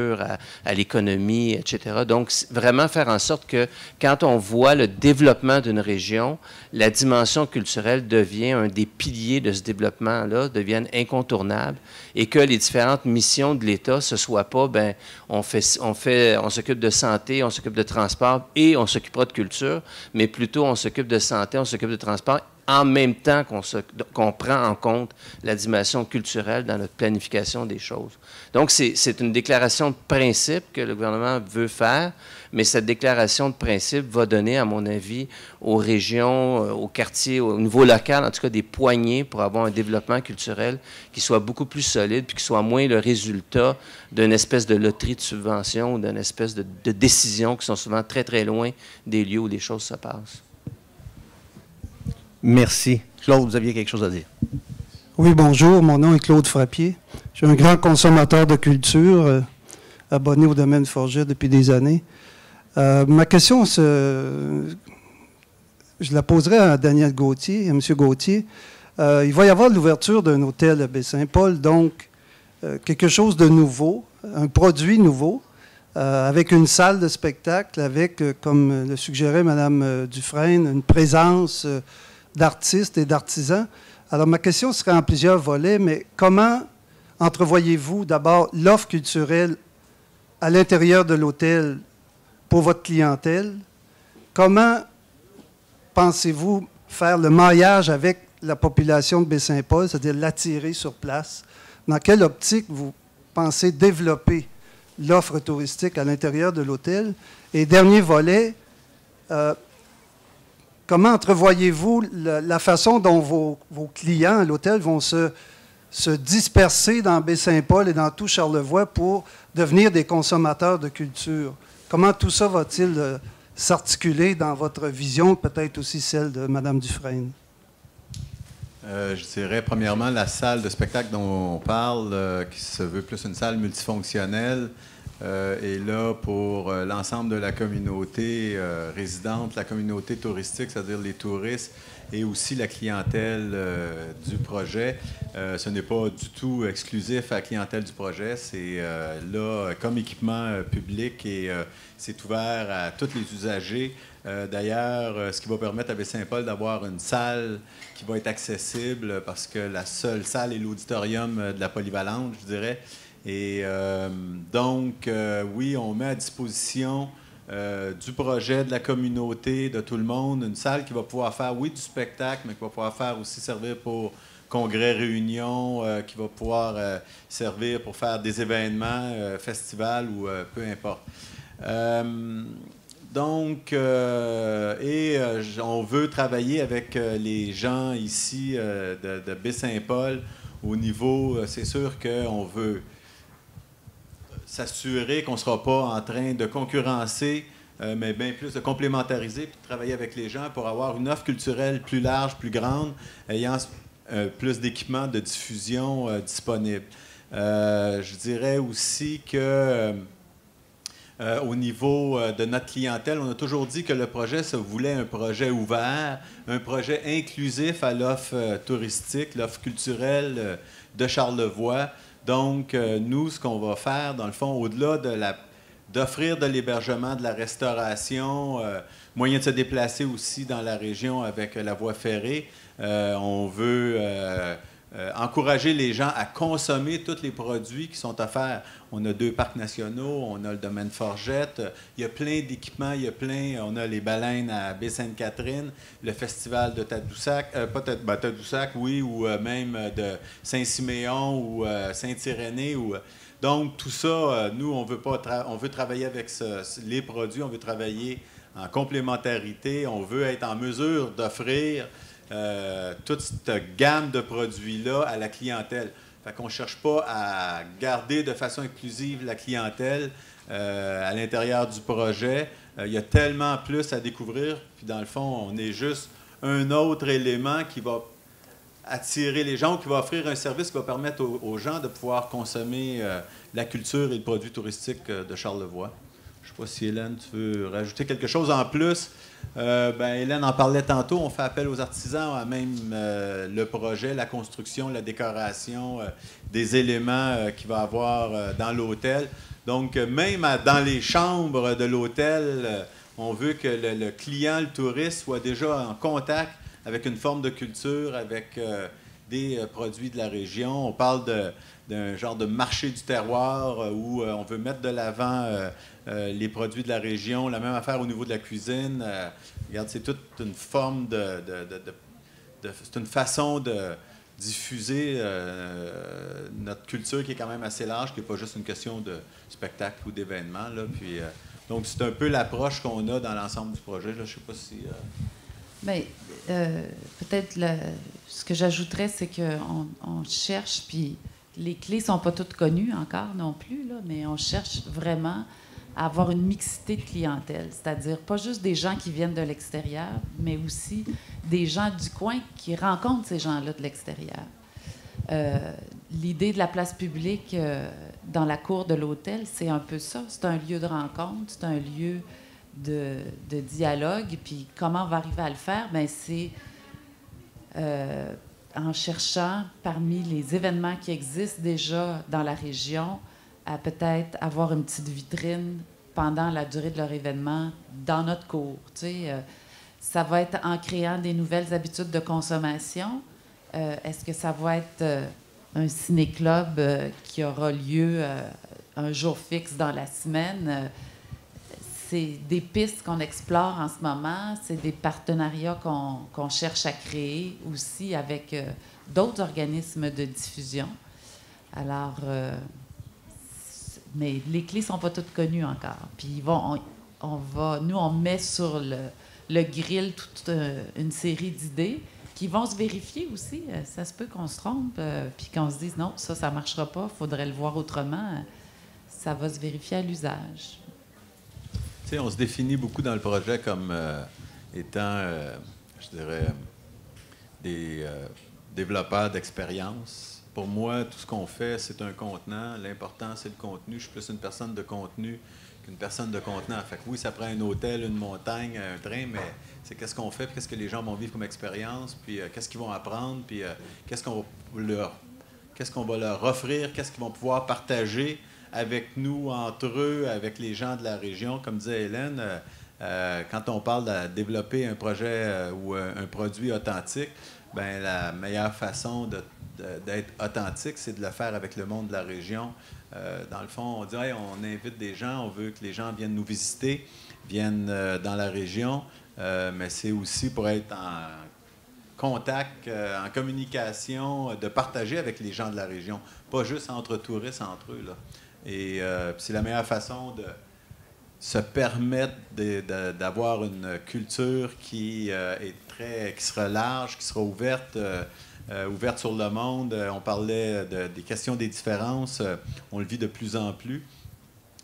[SPEAKER 8] à l'économie, etc. Donc, vraiment faire en sorte que quand on voit le développement d'une région, la dimension culturelle devient un des piliers de ce développement-là, deviennent incontournables et que les différentes missions de l'État, ce soit pas, ben, on s'occupe de santé, on s'occupe de transport et on s'occupera de culture, mais plutôt on s'occupe de santé, on s'occupe de transport en même temps qu'on prend en compte la dimension culturelle dans notre planification des choses. Donc, c'est une déclaration de principe que le gouvernement veut faire, mais cette déclaration de principe va donner, à mon avis, aux régions, aux quartiers, au niveau local, en tout cas, des poignées pour avoir un développement culturel qui soit beaucoup plus solide, puis qui soit moins le résultat d'une espèce de loterie de subventions ou d'une espèce de décisions qui sont souvent très, très loin des lieux où les choses se passent.
[SPEAKER 2] Merci. Claude, vous aviez quelque chose à dire?
[SPEAKER 9] Oui, bonjour. Mon nom est Claude Frappier. Je suis un grand consommateur de culture, abonné au domaine Forget depuis des années. Ma question, je la poserai à Daniel Gauthier, à M. Gauthier. Il va y avoir l'ouverture d'un hôtel à Baie-Saint-Paul, donc quelque chose de nouveau, un produit nouveau, avec une salle de spectacle, avec, comme le suggérait Mme Dufresne, une présence d'artistes et d'artisans. Alors, ma question serait en plusieurs volets, mais comment entrevoyez-vous d'abord l'offre culturelle à l'intérieur de l'hôtel pour votre clientèle? Comment pensez-vous faire le maillage avec la population de Baie-Saint-Paul, c'est-à-dire l'attirer sur place? Dans quelle optique vous pensez développer l'offre touristique à l'intérieur de l'hôtel? Et dernier volet, comment entrevoyez-vous la façon dont vos clients à l'hôtel vont se disperser dans Baie-Saint-Paul et dans tout Charlevoix pour devenir des consommateurs de culture? Comment tout ça va-t-il s'articuler dans votre vision, peut-être aussi celle de Mme Dufresne?
[SPEAKER 4] Je dirais, premièrement, la salle de spectacle dont on parle, qui se veut plus une salle multifonctionnelle, est là pour l'ensemble de la communauté résidente, la communauté touristique, c'est-à-dire les touristes, et aussi la clientèle du projet. Ce n'est pas du tout exclusif à la clientèle du projet. C'est là comme équipement public et c'est ouvert à tous les usagers. D'ailleurs, ce qui va permettre à Baie-Saint-Paul d'avoir une salle qui va être accessible parce que la seule salle est l'auditorium de la polyvalente, je dirais. Et donc, oui, on met à disposition du projet, de la communauté, de tout le monde, une salle qui va pouvoir faire, oui, du spectacle, mais qui va pouvoir faire aussi servir pour congrès, réunions, qui va pouvoir servir pour faire des événements, festivals ou peu importe. Donc, on veut travailler avec les gens ici de Baie-Saint-Paul au niveau, c'est sûr qu'on veut s'assurer qu'on ne sera pas en train de concurrencer, mais bien plus de complémentariser, puis de travailler avec les gens pour avoir une offre culturelle plus large, plus grande, ayant plus d'équipements de diffusion disponibles. Je dirais aussi que au niveau de notre clientèle, on a toujours dit que le projet se voulait un projet ouvert, un projet inclusif à l'offre touristique, l'offre culturelle de Charlevoix. Donc, nous, ce qu'on va faire, dans le fond, au-delà d'offrir de l'hébergement, de la restauration, moyen de se déplacer aussi dans la région avec la voie ferrée, on veut encourager les gens à consommer tous les produits qui sont offerts. On a 2 parcs nationaux, on a le domaine Forget, il y a plein d'équipements, on a les baleines à Baie-Sainte-Catherine, le festival de Tadoussac, Tadoussac, oui, ou même de Saint-Siméon ou Saint-Irénée. Donc, tout ça, nous, on veut travailler avec les produits, on veut travailler en complémentarité, on veut être en mesure d'offrir toute cette gamme de produits-là à la clientèle. Fait qu'on ne cherche pas à garder de façon inclusive la clientèle à l'intérieur du projet. Il y a tellement plus à découvrir. Puis dans le fond, on est juste un autre élément qui va attirer les gens, qui va offrir un service qui va permettre aux gens de pouvoir consommer la culture et le produit touristique de Charlevoix. Je ne sais pas si Hélène, tu veux rajouter quelque chose en plus. Hélène en parlait tantôt, on fait appel aux artisans à même le projet, la construction, la décoration, des éléments qu'il va y avoir dans l'hôtel. Donc, même dans les chambres de l'hôtel, on veut que le client, le touriste, soit déjà en contact avec une forme de culture, avec des produits de la région. On parle d'un genre de marché du terroir où on veut mettre de l'avant les produits de la région. La même affaire au niveau de la cuisine. Regarde, c'est toute une forme c'est une façon de diffuser notre culture qui est quand même assez large, qui n'est pas juste une question de spectacle ou d'événement. Puis, donc, c'est un peu l'approche qu'on a dans l'ensemble du projet. Là. Je ne sais pas si...
[SPEAKER 6] Bien, peut-être ce que j'ajouterais, c'est qu'on cherche, puis les clés ne sont pas toutes connues encore non plus, là, mais on cherche vraiment à avoir une mixité de clientèle, c'est-à-dire pas juste des gens qui viennent de l'extérieur, mais aussi des gens du coin qui rencontrent ces gens-là de l'extérieur. L'idée de la place publique dans la cour de l'hôtel, c'est un peu ça. C'est un lieu de rencontre, c'est un lieu de dialogue. Puis comment on va arriver à le faire? Bien, c'est en cherchant parmi les événements qui existent déjà dans la région, à peut-être avoir une petite vitrine pendant la durée de leur événement dans notre cour. Tu sais, ça va être en créant des nouvelles habitudes de consommation. Est-ce que ça va être un ciné-club qui aura lieu un jour fixe dans la semaine? C'est des pistes qu'on explore en ce moment. C'est des partenariats qu'on cherche à créer aussi avec d'autres organismes de diffusion. Alors, mais les clés ne sont pas toutes connues encore. Puis nous, on met sur le grill toute une série d'idées qui vont se vérifier aussi. Ça se peut qu'on se trompe, puis qu'on se dise non, ça ne marchera pas, il faudrait le voir autrement. Ça va se vérifier à l'usage.
[SPEAKER 4] Tu sais, on se définit beaucoup dans le projet comme étant, je dirais, des développeurs d'expérience. Pour moi, tout ce qu'on fait, c'est un contenant. L'important, c'est le contenu. Je suis plus une personne de contenu qu'une personne de contenant. Fait que oui, ça prend un hôtel, une montagne, un train, mais c'est qu'est-ce qu'on fait, puis qu'est-ce que les gens vont vivre comme expérience, puis qu'est-ce qu'ils vont apprendre, puis qu'est-ce qu'on va leur offrir, qu'est-ce qu'ils vont pouvoir partager avec nous, entre eux, avec les gens de la région. Comme disait Hélène, quand on parle de développer un projet ou un produit authentique, bien, la meilleure façon d'être authentique, c'est de le faire avec le monde de la région. Dans le fond, on dit hey, on invite des gens, on veut que les gens viennent nous visiter, viennent dans la région, mais c'est aussi pour être en contact, en communication, de partager avec les gens de la région, pas juste entre touristes, entre eux. Là. Et c'est la meilleure façon de se permettre d'avoir une culture qui sera large, qui sera ouverte sur le monde. On parlait des questions des différences. On le vit de plus en plus.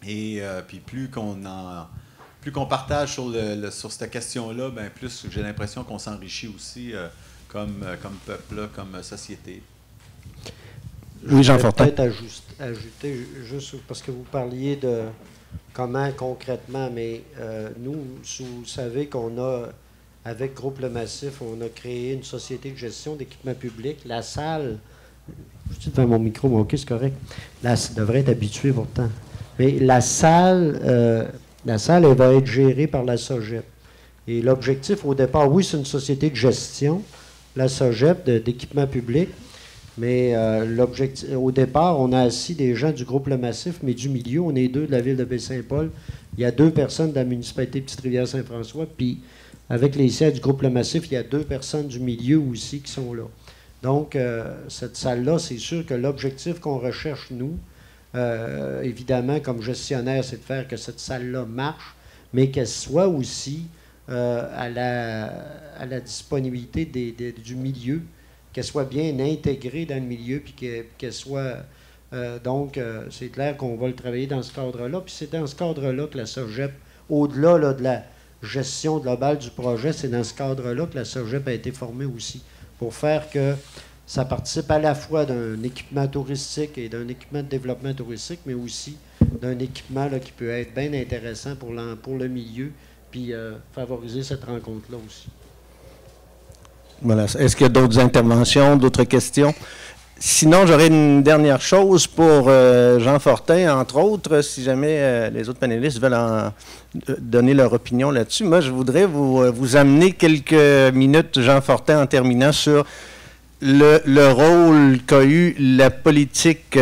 [SPEAKER 4] Et puis plus qu'on partage sur cette question-là, bien, plus j'ai l'impression qu'on s'enrichit aussi comme peuple, là, comme société.
[SPEAKER 2] Oui, Jean Fortin.
[SPEAKER 3] Peut-être ajouter, juste parce que vous parliez de comment concrètement, mais nous, vous savez qu'on a, avec Groupe Le Massif, on a créé une société de gestion d'équipements publics. La salle, je suis devant mon micro, mais OK, c'est correct. Là, ça devrait être habitué pourtant. Mais la salle, elle va être gérée par la SOGEP. Et l'objectif, au départ, oui, c'est une société de gestion, la SOGEP, d'équipements publics. Mais l'objectif, au départ, on a assis des gens du groupe Le Massif, mais du milieu. On est 2 de la ville de Baie-Saint-Paul. Il y a 2 personnes de la municipalité de Petite-Rivière-Saint-François. Puis, avec les sièges du groupe Le Massif, il y a 2 personnes du milieu aussi qui sont là. Donc, cette salle-là, c'est sûr que l'objectif qu'on recherche, nous, évidemment, comme gestionnaire, c'est de faire que cette salle-là marche, mais qu'elle soit aussi à la disponibilité du milieu, qu'elle soit bien intégrée dans le milieu, puis qu'elle soit... donc, c'est clair qu'on va le travailler dans ce cadre-là. Puis c'est dans ce cadre-là que la SOGEP, au-delà là, de la gestion globale du projet, c'est dans ce cadre-là que la SOGEP a été formée aussi, pour faire que ça participe à la fois d'un équipement touristique et d'un équipement de développement touristique, mais aussi d'un équipement là, qui peut être bien intéressant pour le milieu, puis favoriser cette rencontre-là aussi.
[SPEAKER 2] Voilà. Est-ce qu'il y a d'autres interventions, d'autres questions? Sinon, j'aurais une dernière chose pour Jean Fortin, entre autres, si jamais les autres panélistes veulent donner leur opinion là-dessus. Moi, je voudrais vous amener quelques minutes, Jean Fortin, en terminant sur le rôle qu'a eu la politique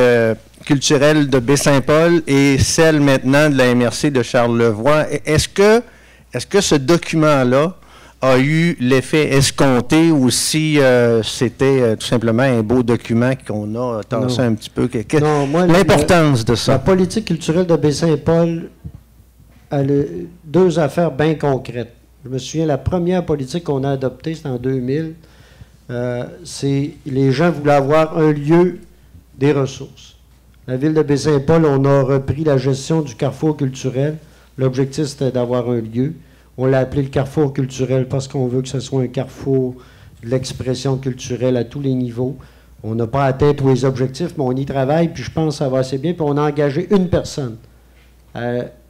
[SPEAKER 2] culturelle de Baie-Saint-Paul et celle maintenant de la MRC de Charlevoix. Est-ce que ce document-là a eu l'effet escompté ou si c'était tout simplement un beau document qu'on a tassé un petit peu. L'importance de ça.
[SPEAKER 3] La politique culturelle de Baie-Saint-Paul a deux affaires bien concrètes. Je me souviens, la première politique qu'on a adoptée, c'était en 2000. Les gens voulaient avoir un lieu des ressources. La ville de Baie-Saint-Paul, on a repris la gestion du carrefour culturel. L'objectif, c'était d'avoir un lieu. On l'a appelé le carrefour culturel parce qu'on veut que ce soit un carrefour de l'expression culturelle à tous les niveaux. On n'a pas atteint tous les objectifs, mais on y travaille, puis je pense que ça va assez bien. Puis on a engagé une personne,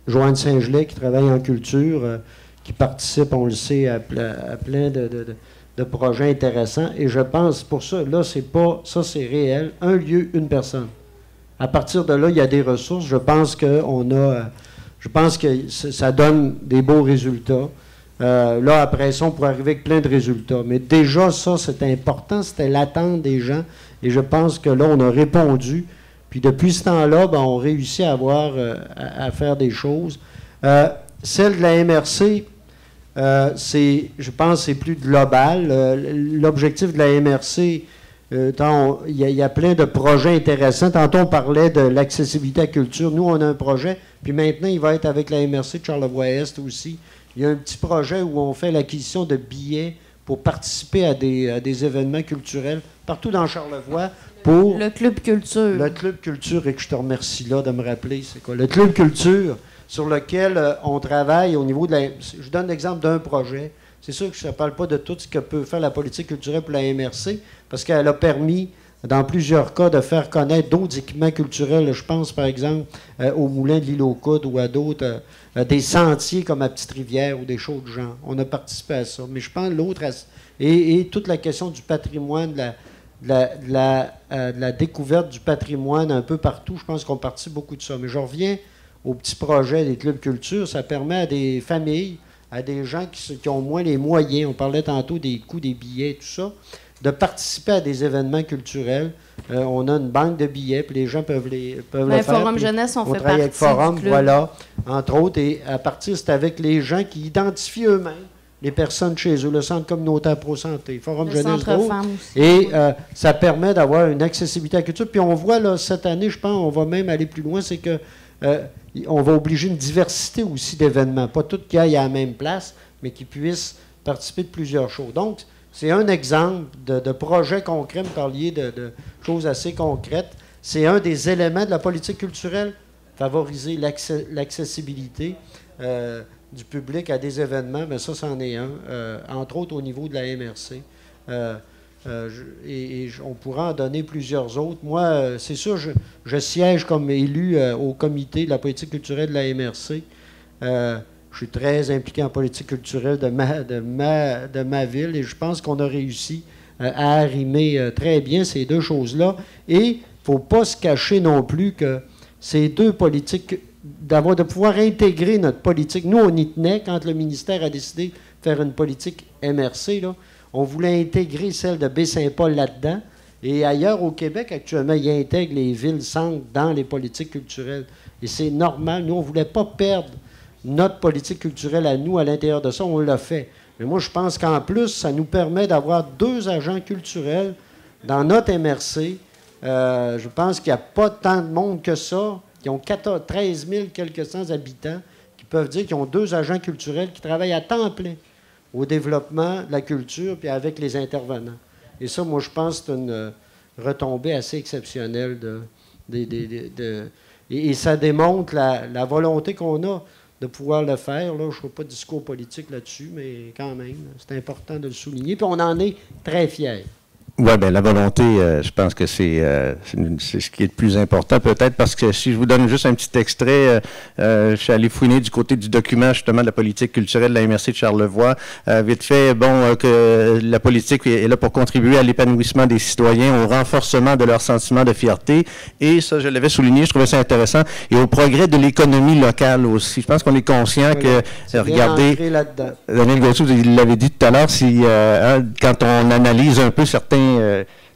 [SPEAKER 3] Joanne Saint-Gelais, qui travaille en culture, qui participe, on le sait, à plein de projets intéressants. Et je pense, pour ça, là, c'est réel. Un lieu, une personne. À partir de là, il y a des ressources. Je pense que ça donne des beaux résultats. Là, après ça, on pourrait arriver avec plein de résultats. Mais déjà, ça, c'était important. C'était l'attente des gens. Et je pense que là, on a répondu. Puis depuis ce temps-là, on réussit à faire des choses. Celle de la MRC, je pense que c'est plus global. L'objectif de la MRC, il y a plein de projets intéressants. Tantôt, on parlait de l'accessibilité à la culture. Nous, on a un projet, puis maintenant, il va être avec la MRC de Charlevoix-Est aussi. Il y a un petit projet où on fait l'acquisition de billets pour participer à des événements culturels partout dans Charlevoix. Pour
[SPEAKER 1] le Club Culture.
[SPEAKER 3] Le Club Culture, et que je te remercie là de me rappeler, c'est quoi? Le Club Culture, sur lequel on travaille au niveau de la... Je donne l'exemple d'un projet. C'est sûr que je ne parle pas de tout ce que peut faire la politique culturelle pour la MRC, parce qu'elle a permis, dans plusieurs cas, de faire connaître d'autres équipements culturels. Je pense, par exemple, au Moulin de l'Île aux Coudes ou à d'autres, des sentiers comme à Petite-Rivière ou des choses de genre. On a participé à ça. Mais je pense l'autre... Et toute la question du patrimoine, de la découverte du patrimoine un peu partout, je pense qu'on participe beaucoup de ça. Mais je reviens au petit projet des clubs culture. Ça permet à des familles, à des gens qui ont moins les moyens, on parlait tantôt des coûts des billets, tout ça, de participer à des événements culturels. On a une banque de billets, puis les gens peuvent le faire.
[SPEAKER 1] Forum Jeunesse, on fait
[SPEAKER 3] travaille avec Forum,
[SPEAKER 1] du club.
[SPEAKER 3] voilà, entre autres. Et à partir, c'est avec les gens qui identifient eux-mêmes les personnes chez eux, le Centre communautaire pro-santé, Forum Jeunesse.
[SPEAKER 1] Centre Femmes aussi.
[SPEAKER 3] Et ça permet d'avoir une accessibilité à la culture. Puis on voit, là, cette année, je pense, on va même aller plus loin, c'est que on va obliger une diversité aussi d'événements. Pas tout qui aillent à la même place, mais qui puissent participer de plusieurs choses. Donc, c'est un exemple de projet concret, vous parliez de choses assez concrètes. C'est un des éléments de la politique culturelle, favoriser l'accessibilité du public à des événements, mais ça, c'en est un, entre autres au niveau de la MRC. Et on pourra en donner plusieurs autres. Moi, c'est sûr, je siège comme élu au comité de la politique culturelle de la MRC. Je suis très impliqué en politique culturelle de ma ville et je pense qu'on a réussi à arrimer très bien ces deux choses-là. Et il ne faut pas se cacher non plus que ces deux politiques, de pouvoir intégrer notre politique. Nous, on y tenait quand le ministère a décidé de faire une politique MRC, là. On voulait intégrer celle de Baie-Saint-Paul là-dedans. Et ailleurs au Québec, actuellement, ils intègrent les villes-centres dans les politiques culturelles. Et c'est normal. Nous, on ne voulait pas perdre notre politique culturelle à nous, à l'intérieur de ça. On l'a fait. Mais moi, je pense qu'en plus, ça nous permet d'avoir 2 agents culturels dans notre MRC. Je pense qu'il n'y a pas tant de monde que ça. Ils ont 13 000 quelques cents habitants qui peuvent dire qu'ils ont 2 agents culturels qui travaillent à temps plein au développement de la culture, puis avec les intervenants. Et ça, moi, je pense que c'est une retombée assez exceptionnelle. Et ça démontre la volonté qu'on a de pouvoir le faire. Là, je ne fais pas de discours politique là-dessus, mais quand même, c'est important de le souligner. Puis on en est très fiers.
[SPEAKER 2] Oui, bien, la volonté, je pense que c'est ce qui est le plus important, peut-être, parce que si je vous donne juste un petit extrait, je suis allé fouiner du côté du document, justement, de la politique culturelle de la MRC de Charlevoix. Vite fait, que la politique est là pour contribuer à l'épanouissement des citoyens, au renforcement de leur sentiment de fierté, et ça, je l'avais souligné, je trouvais ça intéressant, et au progrès de l'économie locale aussi. Je pense qu'on est conscient que, regardez, Daniel Gauthier, vous l'avez dit tout à l'heure, quand on analyse un peu certains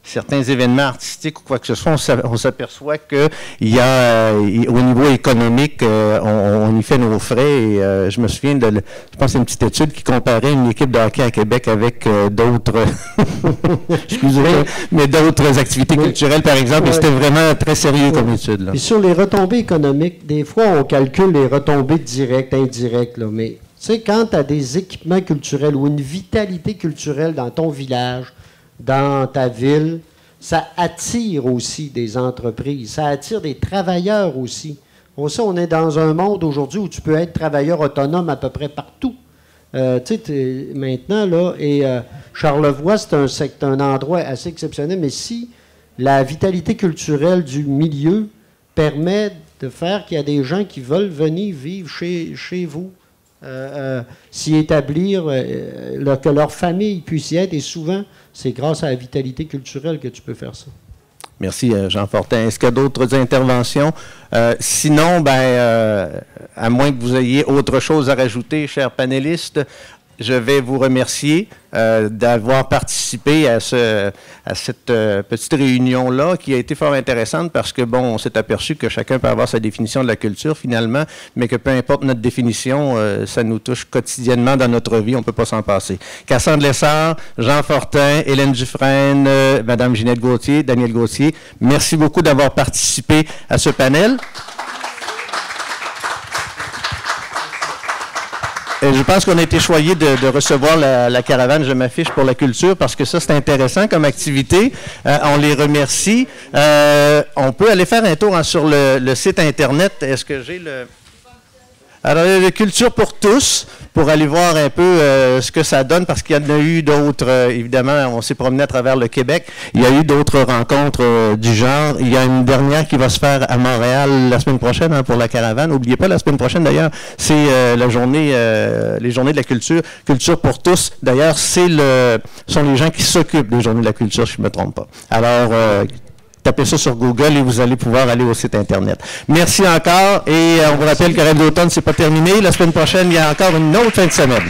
[SPEAKER 2] certains événements artistiques ou quoi que ce soit, on s'aperçoit qu'il y a, au niveau économique, on y fait nos frais. Et je me souviens je pense que c'est une petite étude qui comparait une équipe de hockey à Québec avec d'autres, excusez-moi, mais d'autres activités culturelles, par exemple, et c'était vraiment très sérieux comme étude. Là.
[SPEAKER 3] Puis sur les retombées économiques, des fois, on calcule les retombées directes, indirectes, là, mais tu sais, quand tu as des équipements culturels ou une vitalité culturelle dans ton village, dans ta ville, ça attire aussi des entreprises, ça attire des travailleurs aussi. On est dans un monde aujourd'hui où tu peux être travailleur autonome à peu près partout. Tu sais, maintenant, là, et Charlevoix, c'est un endroit assez exceptionnel, mais si la vitalité culturelle du milieu permet de faire qu'il y a des gens qui veulent venir vivre chez vous, s'y établir, que leur famille puisse y être, et souvent, c'est grâce à la vitalité culturelle que tu peux faire ça.
[SPEAKER 2] Merci, Jean Fortin. Est-ce qu'il y a d'autres interventions? Sinon, à moins que vous ayez autre chose à rajouter, chers panélistes, je vais vous remercier d'avoir participé à cette petite réunion-là qui a été fort intéressante parce que, bon, on s'est aperçu que chacun peut avoir sa définition de la culture finalement, mais que peu importe notre définition, ça nous touche quotidiennement dans notre vie, on ne peut pas s'en passer. Cassandre Lessard, Jean Fortin, Hélène Dufresne, Mme Ginette Gauthier, Daniel Gauthier, merci beaucoup d'avoir participé à ce panel. Je pense qu'on a été choyés de recevoir la caravane Je m'affiche pour la culture parce que ça, c'est intéressant comme activité. On les remercie. On peut aller faire un tour sur le site Internet. Est-ce que j'ai le... Alors, la culture pour tous, pour aller voir un peu ce que ça donne, parce qu'il y en a eu d'autres, évidemment, on s'est promené à travers le Québec, il y a eu d'autres rencontres du genre. Il y a une dernière qui va se faire à Montréal la semaine prochaine pour la caravane. N'oubliez pas, la semaine prochaine, d'ailleurs, c'est la journée, les journées de la culture, culture pour tous. D'ailleurs, sont les gens qui s'occupent des journées de la culture, si je ne me trompe pas. Alors, tapez ça sur Google et vous allez pouvoir aller au site Internet. Merci encore et on vous rappelle que Rêve d'automne, c'est pas terminé. La semaine prochaine, il y a encore une autre fin de semaine.